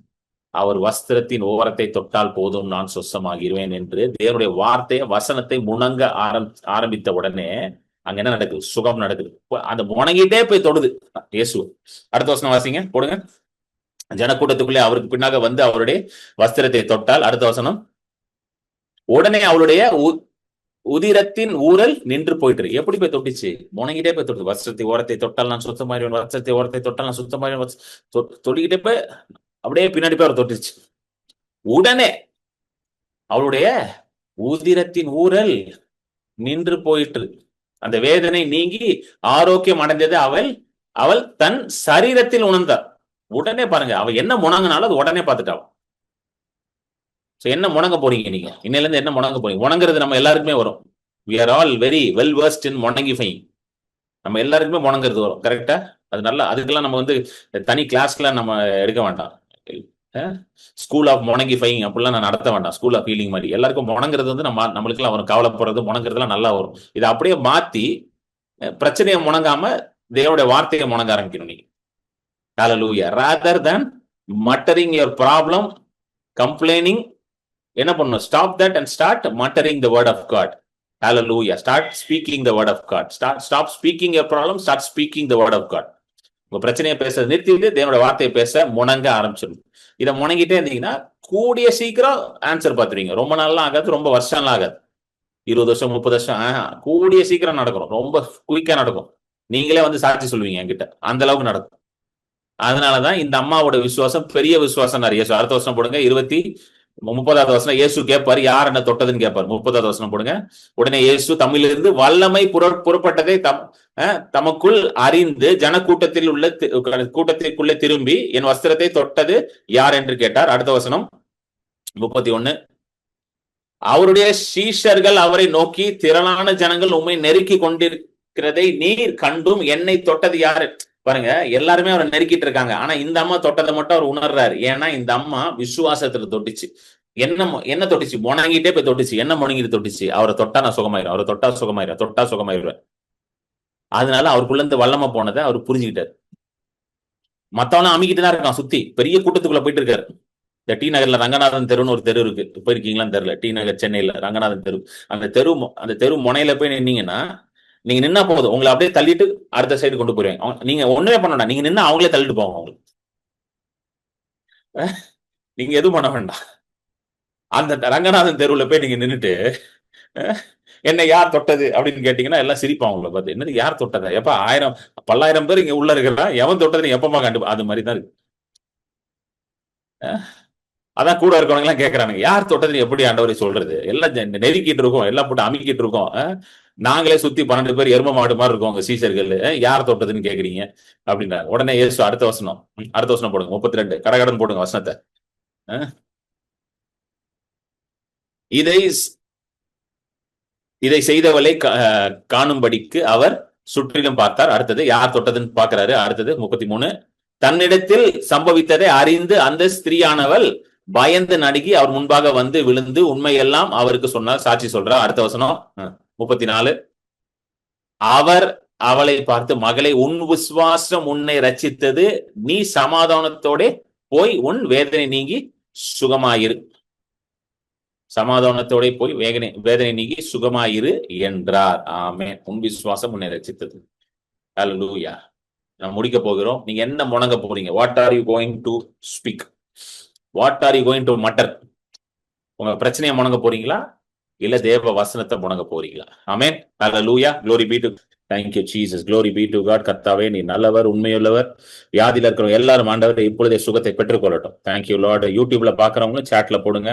அவர் வஸ்திரத்தின் ஓரத்தை தொட்டால் போதும் நான் சொஸ்தமாகிருவேன் என்று தேவனுடைய வார்த்தையை வசனத்தை முணங்க ஆரம்பித்த உடனே அங்க என்ன நடக்குது? சுகம் நடக்குது. அந்த முணங்கிட்டே போய் தொடுது இயேசு. அடுத்த வசனம் வாசிங்க, போடுங்க. ஜனக்கூட்டத்துக்குள்ளே அவருக்கு பின்னாக வந்து அவருடைய வஸ்திரத்தை தொட்டால், அடுத்த வசனம், உடனே அவளுடைய உதிரத்தின் ஊரல் நின்று போயிட்டு. எப்படி போய் தொட்டுச்சு? முணங்கிட்டே போய் தொட்டு. வஸ்திரத்தை ஓரத்தை தொட்டால் நான் சுத்தமாயிருவேன், வஸ்திரத்தை ஓரத்தை தொட்டால் நான் சுத்தமாயிருவேன், தொட்டிக்கிட்டே போய் அப்படியே பின்னாடி போய் அவர் தொட்டுச்சு. உடனே அவளுடைய உதிரத்தின் ஊரல் நின்று போயிட்டு, அந்த வேதனை நீங்கி ஆரோக்கியம் அடைந்தது அவள் தன் சரீரத்தில் உணர்ந்தார். உடனே பாருங்க, அவ என்ன முணங்கினாலும் அது உடனே பார்த்துட்டா. என்ன முணங்க போறீங்க நீங்க? இன்னையில இருந்து என்ன முணங்க போறீங்க? முணங்குறது நம்ம எல்லாருக்குமே வரும். we are all very well versed in முணங்கிஃபைங். நம்ம எல்லாருக்குமே முணங்குறது வரும், கரெக்டா? அது நல்லா, அதுக்கெல்லாம் நம்ம வந்து தனி கிளாஸ்ல நம்ம எடுக்க வேண்டாம். ஸ்கூல் ஆஃப் முணங்கிஃபைங் அப்படிலாம் நான் நடத்த வேண்டாம். ஸ்கூல் ஆஃப் ஹீலிங் மாதிரி எல்லாருக்கும் முணங்குறது வந்து நம்மளுக்குலாம் வரும். கவலைப்படுறது, முணங்குறதுலாம் நல்லா வரும். இதை அப்படியே மாத்தி பிரச்சனையை முணங்காம தேவனுடைய வார்த்தையை முணங்க ஆரம்பிக்கணும் நீங்க. ஹல்லேலூயா. rather than muttering your problem, complaining, என்ன பண்ணணும்? stop that and start muttering the word of God. Hallelujah. Start speaking the word of God. Stop speaking your problem, start speaking the word of God. உங்க பிரச்சனையை பேச நிறுத்திட்டு தேவனுடைய வார்த்தையை பேச முணங்க ஆரம்பிச்சிடும். இதை முணங்கிட்டே இருந்தீங்கன்னா கூடிய சீக்கிரம் ஆன்சர் பார்த்துருவீங்க. ரொம்ப நாள்லாம் ஆகாது, ரொம்ப வருஷம்லாம் ஆகாது. 20 வருஷம் 30 வருஷம் கூடிய சீக்கிரம் நடக்கும். ரொம்ப குயிக்கா நடக்கும். நீங்களே வந்து சாட்சி சொல்லுவீங்க என்கிட்ட, அந்த அளவுக்கு நடக்கும். அதனாலதான் இந்த அம்மாவோட விசுவாசம் பெரிய விசுவாசம். நிறைய அடுத்த வருஷம் போடுங்க, 27 30வது வசனம், இயேசு கேட்பாரு, யார் என்ன தொட்டதுன்னு கேட்பாரு. 30வது வசனம் போடுங்க. உடனே இயேசு தம்மிலிருந்து வல்லமை புறப்பட்டதை தமக்குள் அறிந்து ஜனக்கூட்டத்தில் உள்ள கூட்டத்திற்குள்ளே திரும்பி என் வஸ்திரத்தை தொட்டது யார் என்று கேட்டார். அடுத்த வசனம் 31, அவருடைய சீஷர்கள் அவரை நோக்கி, திரளான ஜனங்கள் உம்மை நெருக்கி கொண்டிருக்கிறதை நீர் கண்டும் என்னை தொட்டது யாரு? பாருங்க, எல்லாருமே அவரை நெருக்கிட்டு இருக்காங்க. ஆனா இந்த அம்மா தொட்டதை மட்டும் அவர் உணர்றாரு. ஏன்னா இந்த அம்மா விசுவாசத்துல தொட்டுச்சு. என்ன தொட்டுச்சு? முணங்கிட்டே போய் தொட்டுச்சு. என்ன முணங்கிட்டு தொட்டுச்சு? அவரை தொட்டா நான் சுகமாயிரும், அவரை தொட்டா சுகமாயிரும், தொட்டா சுகமாயிருவேன். அதனால அவருக்குள்ள இருந்து வல்லமை போனதை அவர் புரிஞ்சுக்கிட்டாரு. மத்தவனும் அமைக்கிட்டு தான் இருக்கான், சுத்தி பெரிய கூட்டத்துக்குள்ள போயிட்டு இருக்காரு. இந்த டி நகர்ல ரங்கநாதன் தெருன்னு ஒரு தெரு இருக்கு, போயிருக்கீங்களான்னு தெரியல. டி நகர் சென்னையில ரங்கநாதன் தெரு. அந்த தெரு முனையில போய் நின்னீங்கன்னா, நீங்க நின்னா போதும், உங்களை அப்படியே தள்ளிட்டு அடுத்த சைடு கொண்டு போயிருவாங்க. நீங்க ஒண்ணுமே பண்ண வேண்டாம், நீங்க நின்னா அவங்களே தள்ளிட்டு போவாங்க உங்களுக்கு. நீங்க எதுவும் பண்ண வேண்டாம். அந்த ரங்கநாதன் தெருவுல போய் நீங்க நின்றுட்டு என்ன யார் தொட்டது அப்படின்னு கேட்டீங்கன்னா எல்லாம் சிரிப்பாங்க உங்களை பார்த்து. என்னது யார் தொட்டதா? எப்ப 1000 பல்லாயிரம் பேர் இங்க உள்ள இருக்கிறா, எவன் தொட்டது நீ எப்பமா கண்டு? அது மாதிரிதான் இருக்கு. அதான் கூட இருக்கவங்க எல்லாம் கேட்கறாங்க, யார் தொட்டது எப்படி ஆண்டவரை சொல்றது? எல்லாம் நெருக்கிட்டு இருக்கோம், எல்லாம் போட்டு அமுக்கிட்டு இருக்கோம். நாங்களே சுத்தி 12 பேர் எரும மாடு மாதிரி இருக்கோம் உங்க சீசர்கள், யார் தொட்டதுன்னு கேக்குறீங்க அப்படின்றாங்க. உடனே இயேசு அடுத்த வசனம் போடுங்க, 32 கடகடன் போடுங்க வசனத்தை. இதை செய்தவளை காணும்படிக்கு அவர் சுற்றிலும் பார்த்தார். அடுத்தது யார் தொட்டதுன்னு பாக்குறாரு. அடுத்தது 33, தன்னிடத்தில் சம்பவித்ததை அறிந்து அந்த ஸ்திரீயானவள் பயந்து நடுங்கி அவர் முன்பாக வந்து விழுந்து உண்மையெல்லாம் அவருக்கு சொன்னார், சாட்சி சொல்றார். அடுத்த வசனம் 34, அவர் அவளை பார்த்து, மகளே, உன் விசுவாசம் உன்னை ரட்சித்தது, நீ சமாதானத்தோட போய் உன் வேதனை நீங்கி சுகமாயிரு. சமாதானத்தோட போய் வேதனை நீங்கி சுகமாயிரு என்றார். ஆமென். உன் விசுவாசம் உன்னை ரட்சித்தது. ஹல்லேலூயா. நான் முடிக்க போகிறோம். நீங்க என்ன முணங்க போறீங்க? What are you going to speak? What are you going to matar? உங்க பிரச்சனையை முணங்க போறீங்களா, இல்ல தேவ வசனத்தை முணங்க போறீங்களா? ஆமென். ஹல்லேலூயா. glory be to thank you Jesus, glory be to God. கர்த்தாவே, நீ நல்லவர், உண்மையுள்ளவர். வியாதியில இருக்கிறவங்க எல்லாரும் ஆண்டவரே இப்பொழுதே சுகத்தை பெற்றுக்கொள்ளட்டும். Thank you Lord. யூடியூப்ல பாக்குறவங்களும் சாட்ல போடுங்க.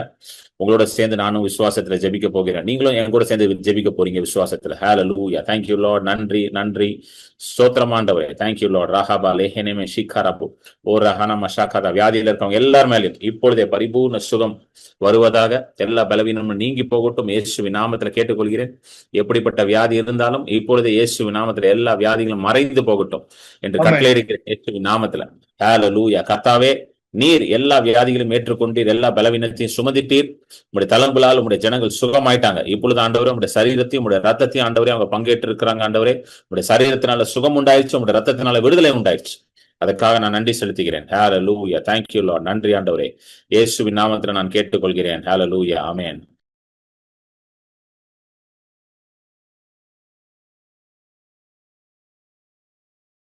உங்களோட சேர்ந்து நானும் விசுவாசத்துல ஜெபிக்க போகிறேன். நீங்களும் என் கூட சேர்ந்து ஜெபிக்க போறீங்க விசுவாசத்துல. ஹல்லேலூயா. Thank you Lord. நன்றி ஸ்தோத்திரம் ஆண்டவரே. Thank you Lord. ரஹபா லேஹனமே ஷிகாரபு ஓ ரஹனா மஷாகதா. வியாதியில இருக்கவங்க எல்லார் மேலேயும் இப்பொழுதே பரிபூர்ண சுகம் வருவதாக. எல்லா பலவீனமும் நீங்கி போகட்டும் இயேசுவின் நாமத்துல கேட்டுக்கொள்கிறேன். எப்படிப்பட்ட வியாதி இருந்தாலும் இப்பொழுது இயேசுவின் நாமத்துல எல்லா வியாதிகளும் மறைந்து போகட்டும் என்று கட்டளையிடுகிறேன் இயேசுவின் நாமத்துல. ஹல்லேலூயா. கர்த்தாவே, நீர் எல்லா வியாதிகளையும் ஏற்றுக்கொண்டீர், எல்லா பலவீனத்தையும் சுமந்திட்டீர். உங்களுடைய தலம்புலால் உங்களுடைய ஜனங்கள் சுகமாயிட்டாங்க. இப்பொழுது ஆண்டவரே, உங்களுடைய சரீரத்தையும் உங்களுடைய ரத்தத்தையும் ஆண்டவரே அவங்க பங்கேற்று இருக்கிறாங்க. ஆண்டவரே, உங்களுடைய சரீரத்தினால சுகம் உண்டாயிடுச்சு, உங்களுடைய ரத்தத்தினால விடுதலை உண்டாயிடுச்சு. அதற்காக நான் நன்றி செலுத்துகிறேன். ஹல்லேலூயா. Thank you Lord. நன்றி ஆண்டவரே. இயேசுவின் நாமத்துல நான் கேட்டுக்கொள்கிறேன். ஹல்லேலூயா. ஆமென்.